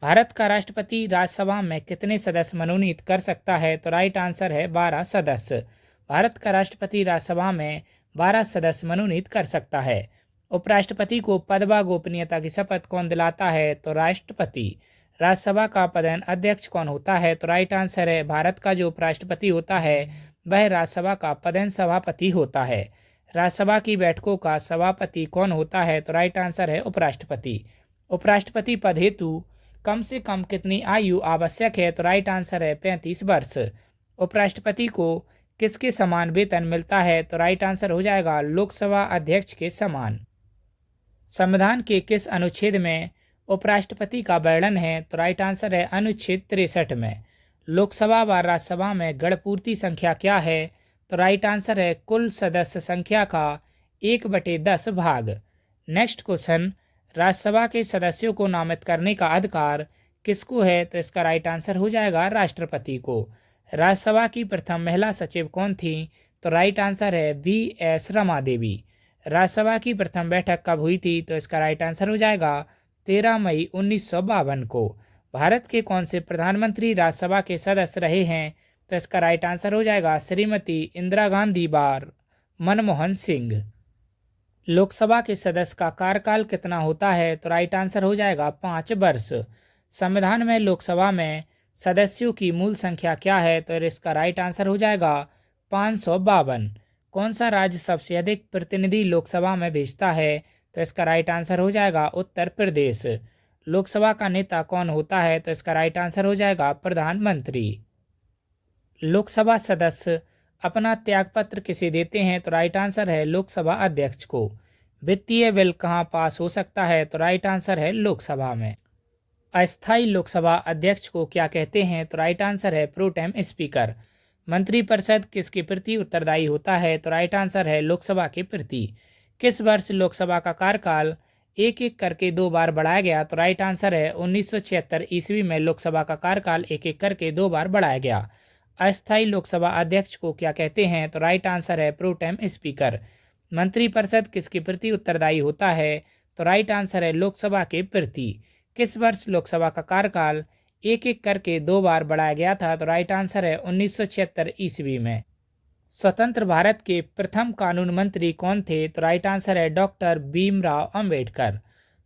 भारत का राष्ट्रपति राज्यसभा में कितने सदस्य मनोनीत कर सकता है? तो राइट आंसर है 12 सदस्य। भारत का राष्ट्रपति राज्यसभा में 12 सदस्य मनोनीत कर सकता है। उपराष्ट्रपति को पद व गोपनीयता की शपथ कौन दिलाता है? तो राष्ट्रपति। राज्यसभा का पदेन अध्यक्ष कौन होता है? तो राइट आंसर है भारत का जो उपराष्ट्रपति होता है वह राज्यसभा का पदेन सभापति होता है। राज्यसभा की बैठकों का सभापति कौन होता है? तो राइट आंसर है उपराष्ट्रपति। उपराष्ट्रपति पद हेतु कम से कम कितनी आयु आवश्यक है? तो राइट आंसर है 35 वर्ष। उपराष्ट्रपति को किसके समान वेतन मिलता है? तो राइट आंसर हो जाएगा लोकसभा अध्यक्ष के समान। संविधान के किस अनुच्छेद में उपराष्ट्रपति का वर्णन है? तो राइट आंसर है अनुच्छेद 63 में। लोकसभा व राज्यसभा में गणपूर्ति संख्या क्या है? तो राइट आंसर है कुल सदस्य संख्या का 1/10 भाग। नेक्स्ट क्वेश्चन, राज्यसभा के सदस्यों को नामित करने का अधिकार किसको है? तो इसका राइट आंसर हो जाएगा राष्ट्रपति को। राज्यसभा की प्रथम महिला सचिव कौन थी? तो राइट आंसर है V.S. रमा देवी। राज्यसभा की प्रथम बैठक कब हुई थी? तो इसका राइट आंसर हो जाएगा 13 मई 1952 को। भारत के कौन से प्रधानमंत्री राज्यसभा के सदस्य रहे हैं? तो इसका राइट आंसर हो जाएगा श्रीमती इंदिरा गांधी बार मनमोहन सिंह। लोकसभा के सदस्य का कार्यकाल कितना होता है? तो राइट आंसर हो जाएगा 5 वर्ष। संविधान में लोकसभा में सदस्यों की मूल संख्या क्या है? तो इसका राइट आंसर हो जाएगा 552। कौन सा राज्य सबसे अधिक प्रतिनिधि लोकसभा में भेजता है? तो इसका राइट आंसर हो जाएगा उत्तर प्रदेश। लोकसभा का नेता कौन होता है? तो इसका राइट आंसर हो जाएगा प्रधानमंत्री। लोकसभा सदस्य अपना त्यागपत्र किसे देते हैं? तो राइट आंसर है लोकसभा अध्यक्ष को। वित्तीय बिल कहाँ पास हो सकता है? तो राइट आंसर है लोकसभा में। अस्थायी लोकसभा अध्यक्ष को क्या कहते हैं? तो राइट आंसर है प्रोटेम स्पीकर। मंत्रिपरिषद किसके प्रति उत्तरदायी होता है? तो राइट आंसर है लोकसभा के प्रति। किस वर्ष लोकसभा का कार्यकाल एक एक करके 2 बार बढ़ाया गया? तो राइट आंसर है 1976 ईस्वी में लोकसभा का कार्यकाल एक एक करके 2 बार बढ़ाया गया। अस्थायी लोकसभा अध्यक्ष को क्या कहते हैं? तो राइट आंसर है प्रोटेम स्पीकर। मंत्रिपरिषद किसके प्रति उत्तरदायी होता है? तो राइट आंसर है लोकसभा के प्रति। किस वर्ष लोकसभा का कार्यकाल एक एक करके 2 बार बढ़ाया गया था? तो राइट आंसर है 1976 ईस्वी में। स्वतंत्र भारत के प्रथम कानून मंत्री कौन थे? तो राइट आंसर है डॉक्टर भीमराव अंबेडकर।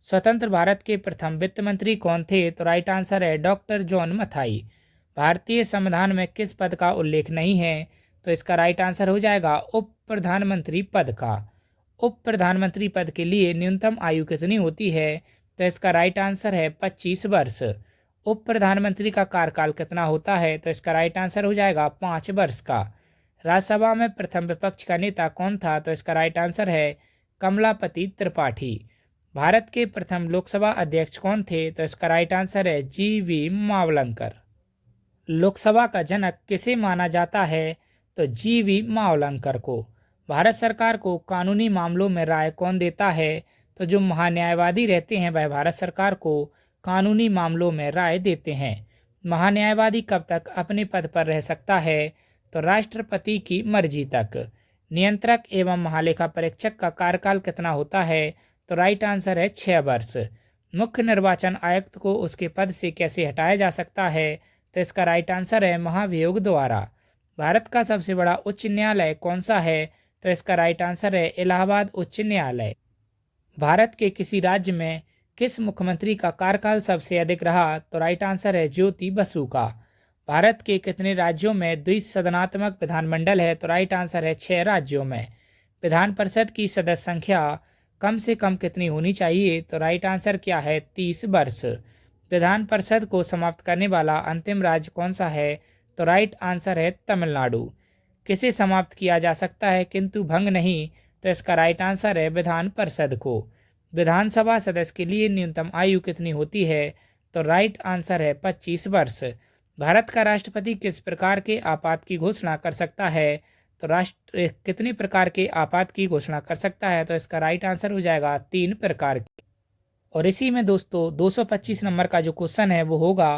स्वतंत्र भारत के प्रथम वित्त मंत्री कौन थे? तो राइट आंसर है डॉक्टर जॉन मथाई। भारतीय संविधान में किस पद का उल्लेख नहीं है? तो इसका राइट आंसर हो जाएगा उप प्रधानमंत्री पद का। उप प्रधानमंत्री पद के लिए न्यूनतम आयु कितनी होती है? तो इसका राइट आंसर है 25 वर्ष। उप प्रधानमंत्री का कार्यकाल कितना होता है? तो इसका राइट आंसर हो जाएगा 5 वर्ष का। राज्यसभा में प्रथम विपक्ष का नेता कौन था? तो इसका राइट आंसर है कमलापति त्रिपाठी। भारत के प्रथम लोकसभा अध्यक्ष कौन थे? तो इसका राइट आंसर है G.V. मावलंकर। लोकसभा का जनक किसे माना जाता है? तो G.V. मावलंकर को। भारत सरकार को कानूनी मामलों में राय कौन देता है? तो जो महान्यायवादी रहते हैं वह भारत सरकार को कानूनी मामलों में राय देते हैं। महान्यायवादी कब तक अपने पद पर रह सकता है? तो राष्ट्रपति की मर्जी तक। नियंत्रक एवं महालेखा परीक्षक का कार्यकाल कितना होता है? तो राइट आंसर है 6 वर्ष। मुख्य निर्वाचन आयुक्त को उसके पद से कैसे हटाया जा सकता है? तो इसका राइट आंसर है महाभियोग द्वारा। भारत का सबसे बड़ा उच्च न्यायालय कौन सा है? तो इसका राइट आंसर है इलाहाबाद उच्च न्यायालय। भारत के किसी राज्य में किस मुख्यमंत्री का कार्यकाल सबसे अधिक रहा? तो राइट आंसर है ज्योति बसु का। भारत के कितने राज्यों में द्विसदनात्मक विधानमंडल है? तो राइट आंसर है 6 राज्यों में। विधान परिषद की सदस्य संख्या कम से कम कितनी होनी चाहिए? तो राइट आंसर क्या है 30 वर्ष। विधान परिषद को समाप्त करने वाला अंतिम राज्य कौन सा है? तो राइट आंसर है तमिलनाडु। किसे समाप्त किया जा सकता है किंतु भंग नहीं? तो इसका राइट आंसर है विधान परिषद को। विधानसभा सदस्य के लिए न्यूनतम आयु कितनी होती है? तो राइट आंसर है 25 वर्ष। भारत का राष्ट्रपति किस प्रकार के आपात की घोषणा कर सकता है? तो राष्ट्र कितने प्रकार के आपात की घोषणा कर सकता है? तो इसका राइट आंसर हो जाएगा 3 प्रकार की। और इसी में दोस्तों 225 नंबर का जो क्वेश्चन है वो होगा,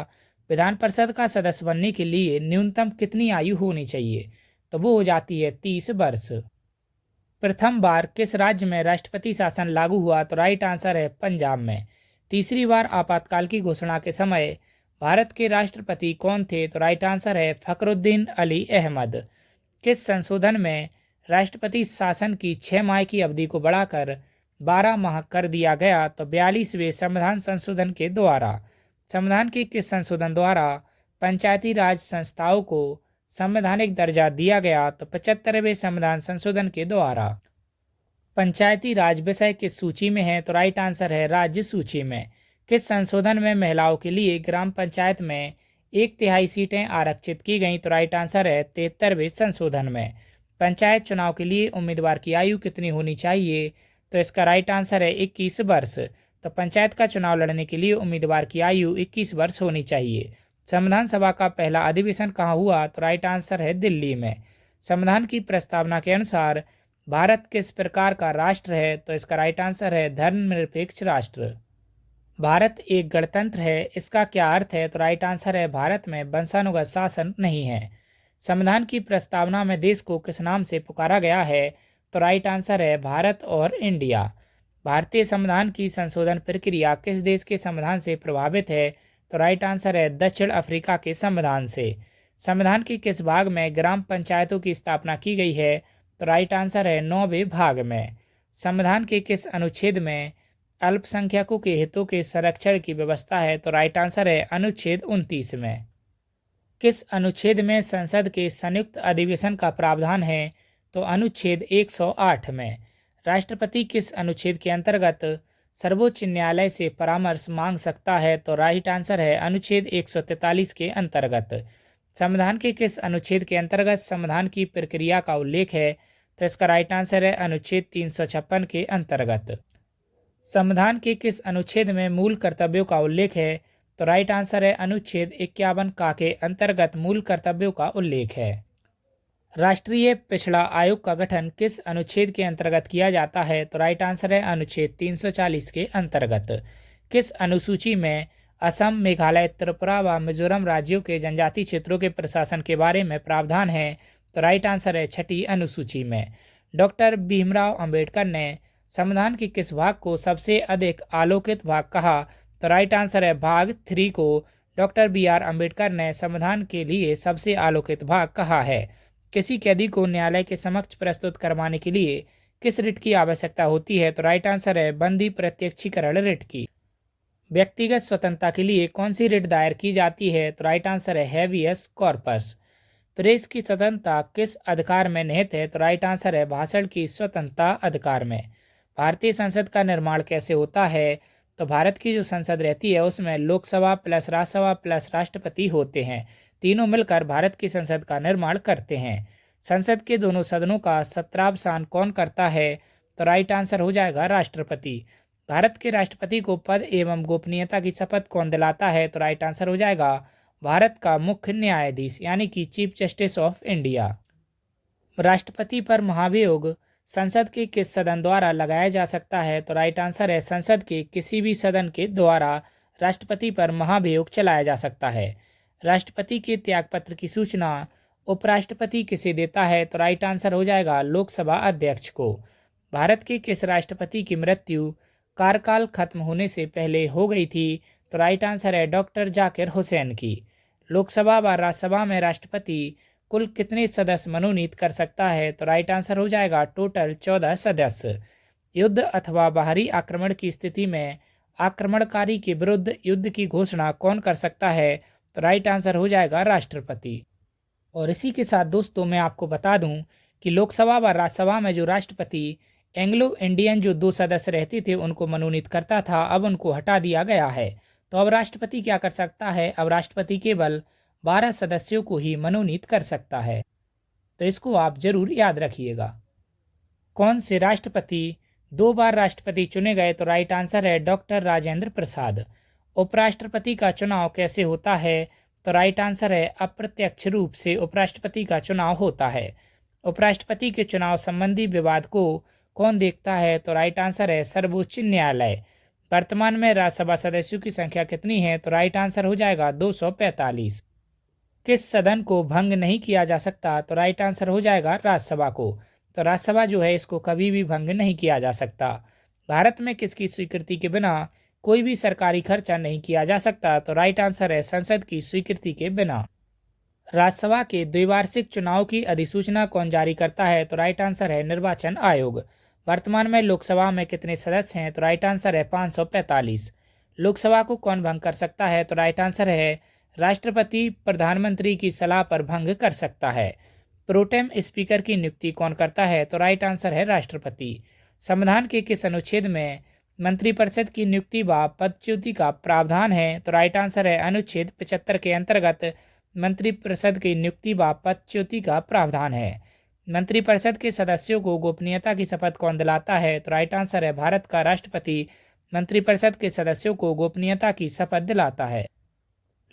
विधान परिषद का सदस्य बनने के लिए न्यूनतम कितनी आयु होनी चाहिए? तो वो हो जाती है 30 वर्ष। प्रथम बार किस राज्य में राष्ट्रपति शासन लागू हुआ? तो राइट आंसर है पंजाब में। तीसरी बार आपातकाल की घोषणा के समय भारत के राष्ट्रपति कौन थे? तो राइट आंसर है फखरुद्दीन अली अहमद। किस संशोधन में राष्ट्रपति शासन की 6 माह की अवधि को बढ़ाकर 12 माह कर दिया गया? तो 42वें संविधान संशोधन के द्वारा। संविधान के किस संशोधन द्वारा पंचायती राज संस्थाओं को संवैधानिक दर्जा दिया गया? तो 75वें संविधान संशोधन के द्वारा। पंचायती राज विषय किस सूची में है? तो राइट आंसर है राज्य सूची में। किस संशोधन में महिलाओं के लिए ग्राम पंचायत में 1/3 सीटें आरक्षित की गईं? तो राइट आंसर है 73वें संशोधन में। पंचायत चुनाव के लिए उम्मीदवार की आयु कितनी होनी चाहिए? तो इसका राइट आंसर है 21 वर्ष। तो पंचायत का चुनाव लड़ने के लिए उम्मीदवार की आयु 21 वर्ष होनी चाहिए। संविधान सभा का पहला अधिवेशन कहाँ हुआ? तो राइट आंसर है दिल्ली में। संविधान की प्रस्तावना के अनुसार भारत किस प्रकार का राष्ट्र है? तो इसका राइट आंसर है धर्मनिरपेक्ष राष्ट्र। भारत एक गणतंत्र है, इसका क्या अर्थ है? तो राइट आंसर है भारत में वंशानुगत शासन नहीं है। संविधान की प्रस्तावना में देश को किस नाम से पुकारा गया है? तो राइट आंसर है भारत और इंडिया। भारतीय संविधान की संशोधन प्रक्रिया किस देश के संविधान से प्रभावित है? तो राइट आंसर है दक्षिण अफ्रीका के संविधान से। संविधान के किस भाग में ग्राम पंचायतों की स्थापना की गई है? तो राइट आंसर है 9वें भाग में। संविधान के किस अनुच्छेद में अल्पसंख्यकों के हितों के संरक्षण की व्यवस्था है? तो राइट आंसर है अनुच्छेद 29 में। किस अनुच्छेद में संसद के संयुक्त अधिवेशन का प्रावधान है? तो अनुच्छेद 108 में। राष्ट्रपति किस अनुच्छेद के अंतर्गत सर्वोच्च न्यायालय से परामर्श मांग सकता है? तो राइट आंसर है अनुच्छेद 143 के अंतर्गत। संविधान के किस अनुच्छेद के अंतर्गत संविधान की प्रक्रिया का उल्लेख है? तो इसका राइट आंसर है अनुच्छेद 356 के अंतर्गत। संविधान के किस अनुच्छेद में मूल कर्तव्यों का उल्लेख है? तो राइट आंसर है अनुच्छेद 51 का के अंतर्गत मूल कर्तव्यों का उल्लेख है। राष्ट्रीय पिछड़ा आयोग का गठन किस अनुच्छेद के अंतर्गत किया जाता है? तो राइट आंसर है अनुच्छेद 340 के अंतर्गत। किस अनुसूची में असम, मेघालय, त्रिपुरा व मिजोरम राज्यों के जनजातीय क्षेत्रों के प्रशासन के बारे में प्रावधान है? तो राइट आंसर है छठी अनुसूची में। डॉक्टर भीमराव अंबेडकर ने संविधान के किस भाग को सबसे अधिक आलोकित भाग कहा? तो राइट आंसर है भाग 3 को डॉक्टर BR अम्बेडकर ने संविधान के लिए सबसे आलोकित भाग कहा है। किसी कैदी को न्यायालय के समक्ष प्रस्तुत करवाने के लिए किस रिट की आवश्यकता होती है? तो राइट आंसर है बंदी प्रत्यक्षीकरण रिट की। व्यक्तिगत स्वतंत्रता के लिए कौन सी रिट दायर की जाती है? तो राइट आंसर है हैवियस कॉर्पस। प्रेस की स्वतंत्रता किस अधिकार में निहित है? तो राइट आंसर है भाषण की स्वतंत्रता अधिकार में। भारतीय संसद का निर्माण कैसे होता है? तो भारत की जो संसद रहती है उसमें लोकसभा प्लस राज्यसभा प्लस राष्ट्रपति होते हैं, तीनों मिलकर भारत की संसद का निर्माण करते हैं। संसद के दोनों सदनों का सत्रावसान कौन करता है? तो राइट आंसर हो जाएगा राष्ट्रपति। भारत के राष्ट्रपति को पद एवं गोपनीयता की शपथ कौन दिलाता है? तो राइट आंसर हो जाएगा भारत का मुख्य न्यायाधीश यानी कि चीफ जस्टिस ऑफ इंडिया। राष्ट्रपति पर महाभियोग संसद के किस सदन द्वारा लगाया जा सकता है? तो राइट आंसर है संसद के किसी भी सदन के द्वारा राष्ट्रपति पर महाभियोग चलाया जा सकता है। राष्ट्रपति के त्यागपत्र की सूचना उपराष्ट्रपति किसे देता है? तो राइट आंसर हो जाएगा लोकसभा अध्यक्ष को। भारत के किस राष्ट्रपति की मृत्यु कार्यकाल खत्म होने से पहले हो गई थी? तो राइट आंसर है डॉक्टर जाकिर हुसैन की। लोकसभा व राज्यसभा में राष्ट्रपति कुल कितने सदस्य मनोनीत कर सकता है? तो राइट आंसर हो जाएगा टोटल 14 सदस्य। युद्ध अथवा बाहरी आक्रमण की स्थिति में आक्रमणकारी के विरुद्ध युद्ध की घोषणा कौन कर सकता है? तो राइट आंसर हो जाएगा राष्ट्रपति। और इसी के साथ दोस्तों मैं आपको बता दूं कि लोकसभा व राज्यसभा में जो राष्ट्रपति एंग्लो इंडियन जो 2 सदस्य रहते थे उनको मनोनीत करता था, अब उनको हटा दिया गया है। तो अब राष्ट्रपति क्या कर सकता है? अब राष्ट्रपति केवल 12 सदस्यों को ही मनोनीत कर सकता है। तो इसको आप जरूर याद रखिएगा। कौन से राष्ट्रपति 2 बार राष्ट्रपति चुने गए? तो राइट आंसर है डॉक्टर राजेंद्र प्रसाद। उपराष्ट्रपति का चुनाव कैसे होता है? तो राइट आंसर है अप्रत्यक्ष रूप से उपराष्ट्रपति का चुनाव होता है। उपराष्ट्रपति के चुनाव संबंधी विवाद को कौन देखता है? तो राइट आंसर है सर्वोच्च न्यायालय। वर्तमान में राज्यसभा सदस्यों की संख्या कितनी है? तो राइट आंसर हो जाएगा 245। किस सदन को भंग नहीं किया जा सकता? तो राइट आंसर हो जाएगा राज्यसभा को। तो राज्यसभा जो है इसको कभी भी भंग नहीं किया जा सकता। भारत में किसकी स्वीकृति के बिना कोई भी सरकारी खर्चा नहीं किया जा सकता? तो राइट आंसर है संसद की स्वीकृति के बिना। राज्यसभा के द्विवार्षिक चुनाव की अधिसूचना कौन जारी करता है? तो राइट आंसर है निर्वाचन आयोग। वर्तमान में लोकसभा में कितने सदस्य हैं? तो राइट आंसर है 545। लोकसभा को कौन भंग कर सकता है? तो राइट आंसर है राष्ट्रपति प्रधानमंत्री की सलाह पर भंग कर सकता है। प्रोटेम स्पीकर की नियुक्ति कौन करता है? तो राइट आंसर है राष्ट्रपति। संविधान के किस अनुच्छेद में मंत्रिपरिषद की नियुक्ति व पदच्युति का प्रावधान है? तो राइट आंसर है अनुच्छेद 75 के अंतर्गत मंत्रिपरिषद की नियुक्ति व पदच्युति का प्रावधान है। मंत्रिपरिषद के सदस्यों को गोपनीयता की शपथ कौन दिलाता है? तो राइट आंसर है भारत का राष्ट्रपति मंत्रिपरिषद के सदस्यों को गोपनीयता की शपथ दिलाता है।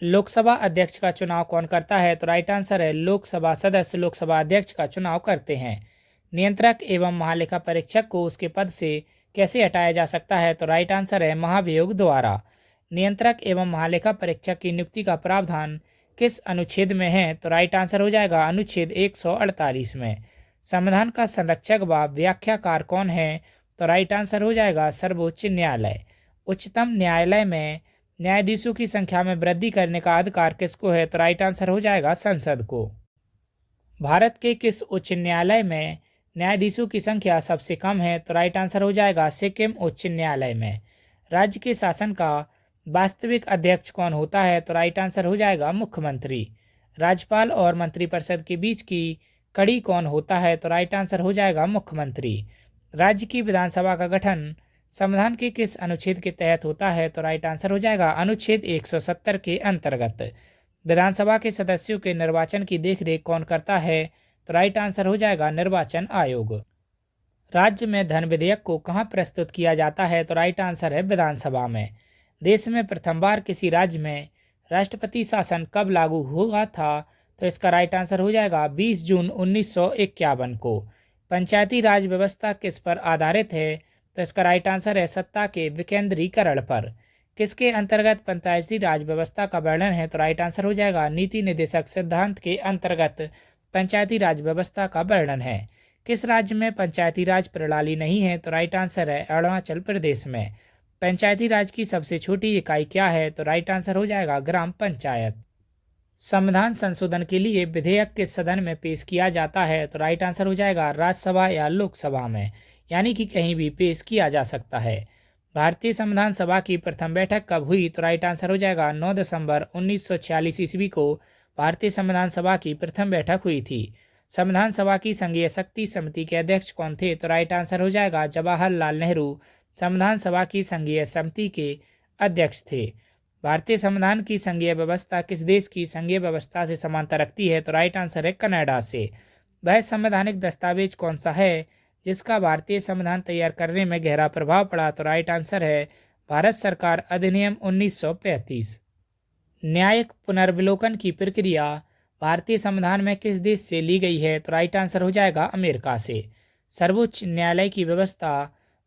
लोकसभा अध्यक्ष का चुनाव कौन करता है? तो राइट आंसर है लोकसभा सदस्य लोकसभा अध्यक्ष का चुनाव करते हैं। नियंत्रक एवं महालेखा परीक्षक को उसके पद से कैसे हटाया जा सकता है? तो राइट आंसर है महाभियोग द्वारा। नियंत्रक एवं महालेखा परीक्षक की नियुक्ति का प्रावधान किस अनुच्छेद में है? तो राइट आंसर हो जाएगा अनुच्छेद 148 में। संविधान का संरक्षक व व्याख्याकार कौन है? तो राइट आंसर हो जाएगा सर्वोच्च न्यायालय। उच्चतम न्यायालय में न्यायाधीशों की संख्या में वृद्धि करने का अधिकार किसको है? तो राइट आंसर हो जाएगा संसद को। भारत के किस उच्च न्यायालय में न्यायाधीशों की संख्या सबसे कम है? तो राइट आंसर हो जाएगा सिक्किम उच्च न्यायालय में। राज्य के शासन का वास्तविक अध्यक्ष कौन होता है? तो राइट आंसर हो जाएगा मुख्यमंत्री। राज्यपाल और मंत्रिपरिषद के बीच की कड़ी कौन होता है? तो राइट आंसर हो जाएगा मुख्यमंत्री। राज्य की विधानसभा का गठन संविधान के किस अनुच्छेद के तहत होता है? तो राइट आंसर हो जाएगा अनुच्छेद 170 के अंतर्गत। विधानसभा के सदस्यों के निर्वाचन की देखरेख कौन करता है? तो राइट आंसर हो जाएगा निर्वाचन आयोग। राज्य में धन विधेयक को कहाँ प्रस्तुत किया जाता है? तो राइट आंसर है विधानसभा में। देश में प्रथम बार किसी राज्य में राष्ट्रपति शासन कब लागू हुआ था? तो इसका राइट आंसर हो जाएगा 20 जून 1951 को। पंचायती राज व्यवस्था किस पर आधारित है? तो इसका राइट आंसर है सत्ता के विकेंद्रीकरण पर। किसके अंतर्गत पंचायती राज व्यवस्था का वर्णन है? तो राइट आंसर हो जाएगा नीति निर्देशक सिद्धांत के अंतर्गत पंचायती राज व्यवस्था का वर्णन है। किस राज्य में पंचायती राज प्रणाली नहीं है? तो राइट आंसर है अरुणाचल प्रदेश में। पंचायती राज की सबसे छोटी इकाई क्या है? तो राइट आंसर हो जाएगा ग्राम पंचायत। संविधान संशोधन के लिए विधेयक किस सदन में पेश किया जाता है? तो राइट आंसर हो जाएगा राज्यसभा या लोकसभा में, यानी कि कहीं भी पेश किया जा सकता है। भारतीय संविधान सभा की प्रथम बैठक कब हुई? तो राइट आंसर हो जाएगा 9 दिसंबर 1946 ईस्वी को भारतीय संविधान सभा की प्रथम बैठक हुई थी। संविधान सभा की संघीय शक्ति समिति के अध्यक्ष कौन थे? तो राइट आंसर हो जाएगा जवाहरलाल नेहरू संविधान सभा की संघीय समिति के अध्यक्ष थे। भारतीय संविधान की संघीय व्यवस्था किस देश की संघीय व्यवस्था से समानता रखती है? तो राइट आंसर है कनाडा से। वह संवैधानिक दस्तावेज कौन सा है जिसका भारतीय संविधान तैयार करने में गहरा प्रभाव पड़ा? तो राइट आंसर है भारत सरकार अधिनियम 1935। न्यायिक पुनर्विलोकन की प्रक्रिया भारतीय संविधान में किस देश से ली गई है? तो राइट आंसर हो जाएगा अमेरिका से। सर्वोच्च न्यायालय की व्यवस्था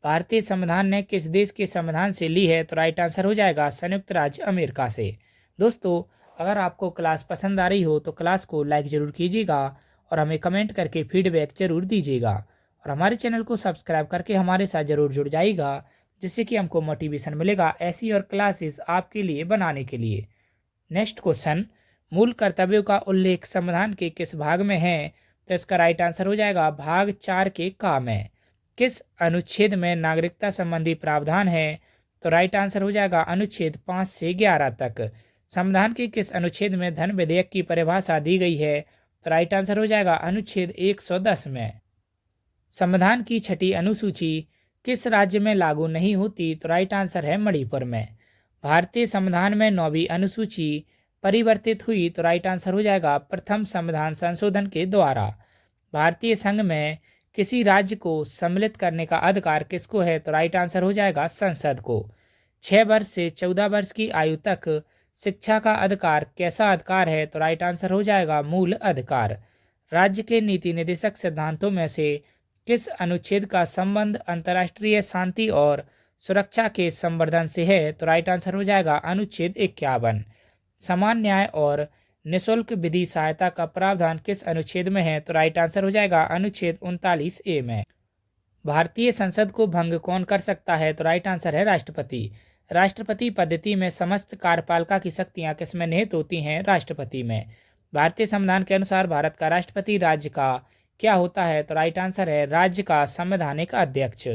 भारतीय संविधान ने किस देश के संविधान से ली है? तो राइट आंसर हो जाएगा संयुक्त राज्य अमेरिका से। दोस्तों, अगर आपको क्लास पसंद आ रही हो तो क्लास को लाइक ज़रूर कीजिएगा और हमें कमेंट करके फीडबैक ज़रूर दीजिएगा और हमारे चैनल को सब्सक्राइब करके हमारे साथ ज़रूर जुड़ जाइएगा, जिससे कि हमको मोटिवेशन मिलेगा ऐसी और क्लासेस आपके लिए बनाने के लिए। नेक्स्ट क्वेश्चन, मूल कर्तव्यों का उल्लेख संविधान के किस भाग में है? तो इसका राइट आंसर हो जाएगा भाग 4 के का में। किस अनुच्छेद में नागरिकता संबंधी प्रावधान है? तो राइट आंसर हो जाएगा अनुच्छेद 5 से 11 तक। संविधान के किस अनुच्छेद में धन विधेयक की परिभाषा दी गई है? तो राइट आंसर हो जाएगा अनुच्छेद 110 में। संविधान की छठी अनुसूची किस राज्य में लागू नहीं होती? तो राइट आंसर है मणिपुर में। भारतीय संविधान में 9वीं अनुसूची परिवर्तित हुई? तो राइट आंसर हो जाएगा प्रथम संविधान संशोधन के द्वारा। भारतीय संघ में किसी राज्य को सम्मिलित करने का अधिकार किसको है? तो राइट आंसर हो जाएगा संसद को। 6 वर्ष से 14 वर्ष की आयु तक शिक्षा का अधिकार कैसा अधिकार है? तो राइट आंसर हो जाएगा मूल अधिकार। राज्य के नीति निर्देशक सिद्धांतों में से किस अनुच्छेद का संबंध अंतर्राष्ट्रीय शांति और सुरक्षा के संवर्धन से है? तो राइट आंसर हो जाएगा अनुच्छेद 51। समान न्याय और निःशुल्क विधि सहायता का प्रावधान किस अनुच्छेद में है? तो राइट आंसर हो जाएगा अनुच्छेद 39A में। भारतीय संसद को भंग कौन कर सकता है? तो राइट आंसर है राष्ट्रपति। राष्ट्रपति पद्धति में समस्त कार्यपालिका की शक्तियां किस में निहित होती हैं? राष्ट्रपति में। भारतीय संविधान के अनुसार भारत का राष्ट्रपति राज्य का क्या होता है? तो राइट आंसर है राज्य का संवैधानिक अध्यक्ष।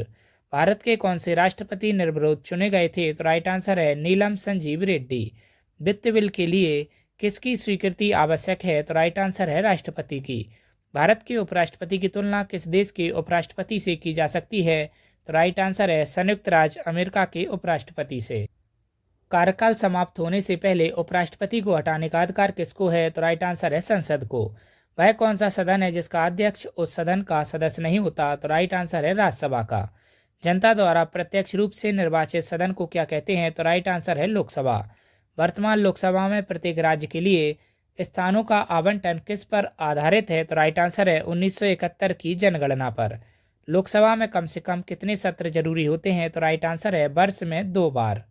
भारत के कौन से राष्ट्रपति निर्विरोध चुने गए थे? तो राइट आंसर है नीलम संजीव रेड्डी। वित्त बिल के लिए किसकी स्वीकृति आवश्यक है? तो राइट आंसर है राष्ट्रपति की। भारत के उपराष्ट्रपति की तुलना किस देश के उपराष्ट्रपति से की जा सकती है? तो राइट आंसर है संयुक्त राज्य अमेरिका के उपराष्ट्रपति से। कार्यकाल समाप्त होने से पहले उपराष्ट्रपति को हटाने का अधिकार किसको है? तो राइट आंसर है संसद को। वह कौन सा सदन है जिसका अध्यक्ष उस सदन का सदस्य नहीं होता? तो राइट आंसर है राज्यसभा का। जनता द्वारा प्रत्यक्ष रूप से निर्वाचित सदन को क्या कहते हैं? तो राइट आंसर है लोकसभा। वर्तमान लोकसभा में प्रत्येक राज्य के लिए स्थानों का आवंटन किस पर आधारित है? तो राइट आंसर है 1971 की जनगणना पर। लोकसभा में कम से कम कितने सत्र जरूरी होते हैं? तो राइट आंसर है वर्ष में 2 बार।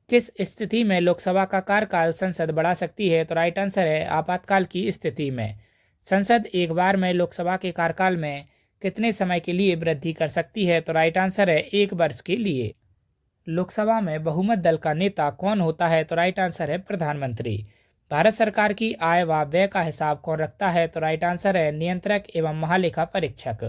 किस स्थिति में लोकसभा का कार्यकाल संसद बढ़ा सकती है? तो राइट आंसर है आपातकाल की स्थिति में। संसद एक बार में लोकसभा के कार्यकाल में कितने समय के लिए वृद्धि कर सकती है? तो राइट आंसर है 1 वर्ष के लिए। लोकसभा में बहुमत दल का नेता कौन होता है? तो राइट आंसर है प्रधानमंत्री। भारत सरकार की आय व व्यय का हिसाब कौन रखता है? तो राइट आंसर है नियंत्रक एवं महालेखा परीक्षक।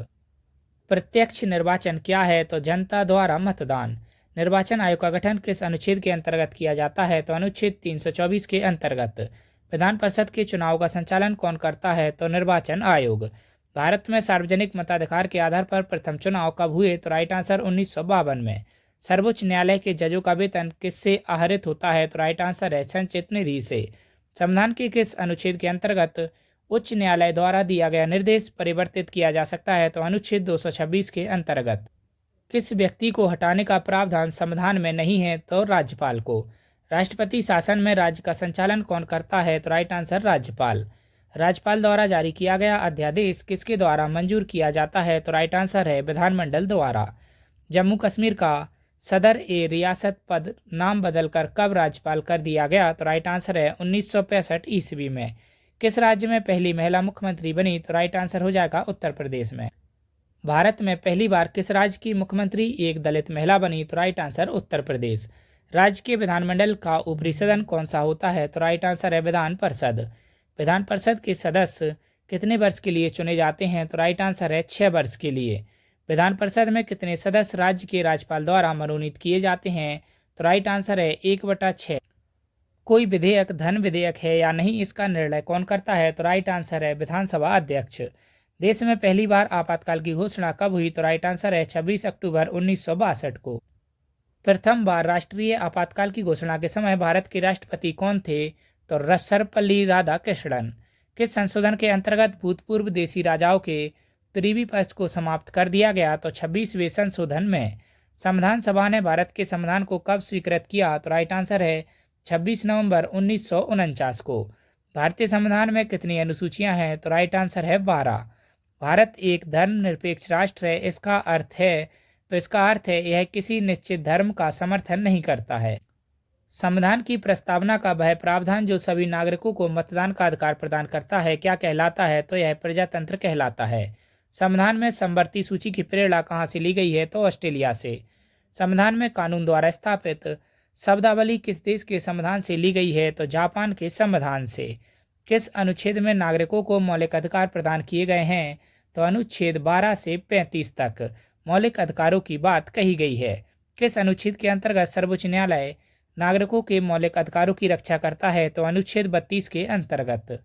प्रत्यक्ष निर्वाचन क्या है? तो जनता द्वारा मतदान। निर्वाचन आयोग का गठन किस अनुच्छेद के अंतर्गत किया जाता है? तो अनुच्छेद 324 के अंतर्गत। विधान परिषद के चुनाव का संचालन कौन करता है? तो निर्वाचन आयोग। भारत में सार्वजनिक मताधिकार के आधार पर प्रथम चुनाव कब हुए? तो राइट आंसर 1952 में। सर्वोच्च न्यायालय के जजों का वेतन किससे आहरित होता है? तो राइट आंसर है संचित निधि से। संविधान के किस अनुच्छेद के अंतर्गत उच्च न्यायालय द्वारा दिया गया निर्देश परिवर्तित किया जा सकता है? तो अनुच्छेद 226 के अंतर्गत। किस व्यक्ति को हटाने का प्रावधान संविधान में नहीं है? तो राज्यपाल को। राष्ट्रपति शासन में राज्य का संचालन कौन करता है? तो राइट आंसर राज्यपाल। राज्यपाल द्वारा जारी किया गया अध्यादेश किसके द्वारा मंजूर किया जाता है? तो राइट आंसर है विधानमंडल द्वारा। जम्मू कश्मीर का सदर ए रियासत पद नाम बदलकर कब राज्यपाल कर दिया गया? तो राइट आंसर है 1965 ईस्वी में। किस राज्य में पहली महिला मुख्यमंत्री बनी? तो राइट आंसर हो जाएगा उत्तर प्रदेश में। भारत में पहली बार किस राज्य की मुख्यमंत्री एक दलित महिला बनी? तो राइट आंसर उत्तर प्रदेश। राज्य के विधानमंडल का ऊपरी सदन कौन सा होता है? तो राइट आंसर है विधान परिषद। विधान परिषद के सदस्य कितने वर्ष के लिए चुने जाते हैं? तो राइट आंसर है 6 वर्ष के लिए। विधान परिषद में कितने सदस्य राज्य के राज्यपाल द्वारा मनोनीत किए जाते हैं? तो राइट आंसर है 1/6। कोई विधेयक धन विधेयक है या नहीं, इसका निर्णय कौन करता है? तो राइट आंसर है विधानसभा अध्यक्ष। देश में पहली बार आपातकाल की घोषणा कब हुई? तो राइट आंसर है 26 अक्टूबर 1962 को। प्रथम बार राष्ट्रीय आपातकाल की घोषणा के समय भारत के राष्ट्रपति कौन थे? तो सर्वपल्ली राधाकृष्णन। किस संशोधन के अंतर्गत भूतपूर्व देशी राजाओं के त्रिवी पद को समाप्त कर दिया गया? तो 26वें संशोधन में। संविधान सभा ने भारत के संविधान को कब स्वीकृत किया? तो राइट आंसर है 26 नवंबर 1949 को। भारतीय संविधान में कितनी अनुसूचियां हैं? तो राइट आंसर है 12। भारत एक धर्मनिरपेक्ष राष्ट्र है, इसका अर्थ है यह किसी निश्चित धर्म का समर्थन नहीं करता है। संविधान की प्रस्तावना का वह प्रावधान जो सभी नागरिकों को मतदान का अधिकार प्रदान करता है क्या कहलाता है? तो यह प्रजातंत्र कहलाता है। संविधान में समवर्ती सूची की प्रेरणा कहाँ से ली गई है? तो ऑस्ट्रेलिया से। संविधान में कानून द्वारा स्थापित शब्दावली किस देश के संविधान से ली गई है? तो जापान के संविधान से। किस अनुच्छेद में नागरिकों को मौलिक अधिकार प्रदान किए गए हैं? तो अनुच्छेद 12 से 35 तक मौलिक अधिकारों की बात कही गई है। किस अनुच्छेद के अंतर्गत सर्वोच्च न्यायालय नागरिकों के मौलिक अधिकारों की रक्षा करता है? तो अनुच्छेद 32 के अंतर्गत।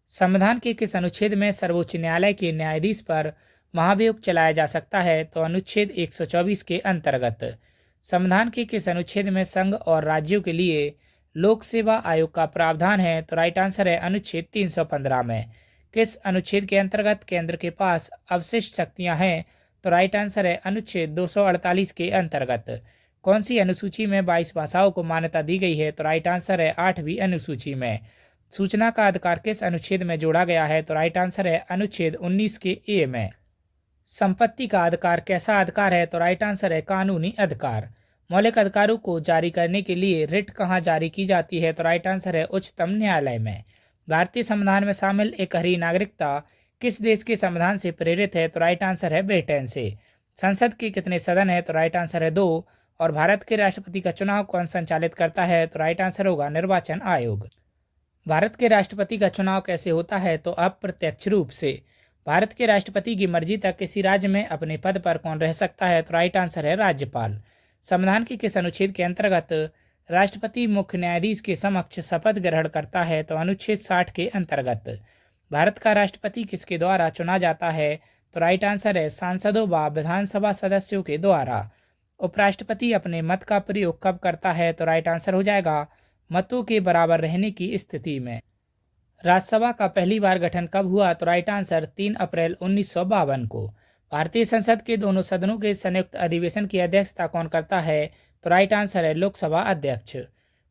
संविधान के किस अनुच्छेद में सर्वोच्च न्यायालय के न्यायाधीश पर महाभियोग चलाया जा सकता है? तो अनुच्छेद 124 के अंतर्गत। संविधान के किस अनुच्छेद में संघ और राज्यों के लिए लोक सेवा आयोग का प्रावधान है? तो राइट आंसर है अनुच्छेद 315 में। किस अनुच्छेद के अंतर्गत केंद्र के पास अवशिष्ट शक्तियां हैं? तो राइट आंसर है अनुच्छेद 248 के अंतर्गत। कौन सी अनुसूची में 22 भाषाओं को मान्यता दी गई है? तो राइट आंसर है 8वीं अनुसूची में। सूचना का अधिकार किस अनुच्छेद में जोड़ा गया है? तो राइट आंसर है अनुच्छेद 19 के ए में। संपत्ति का अधिकार कैसा अधिकार है? तो राइट आंसर है कानूनी अधिकार। मौलिक अधिकारों को जारी करने के लिए रिट कहाँ जारी की जाती है? तो राइट आंसर है उच्चतम न्यायालय में। भारतीय संविधान में शामिल एक हरी नागरिकता किस देश के संविधान से प्रेरित है? तो राइट आंसर है ब्रिटेन से। संसद के कितने सदन है? तो राइट आंसर है 2। और भारत के राष्ट्रपति का चुनाव कौन संचालित करता है? तो राइट आंसर होगा निर्वाचन आयोग। भारत के राष्ट्रपति का चुनाव कैसे होता है? तो अप्रत्यक्ष रूप से। भारत के राष्ट्रपति की मर्जी तक किसी राज्य में अपने पद पर कौन रह सकता है? तो राइट आंसर है राज्यपाल। संविधान के किस अनुच्छेद के अंतर्गत राष्ट्रपति मुख्य न्यायाधीश के समक्ष शपथ ग्रहण करता है? तो अनुच्छेद 60 के अंतर्गत। भारत का राष्ट्रपति किसके द्वारा चुना जाता है? तो राइट आंसर है सांसदों व विधानसभा सदस्यों के द्वारा। उपराष्ट्रपति अपने मत का प्रयोग कब करता है? तो राइट आंसर हो जाएगा मतों के बराबर रहने की स्थिति में। राज्यसभा का पहली बार गठन कब हुआ? तो राइट आंसर 3 अप्रैल 1952 को। भारतीय संसद के दोनों सदनों के संयुक्त अधिवेशन की अध्यक्षता कौन करता है? तो राइट आंसर है लोकसभा अध्यक्ष।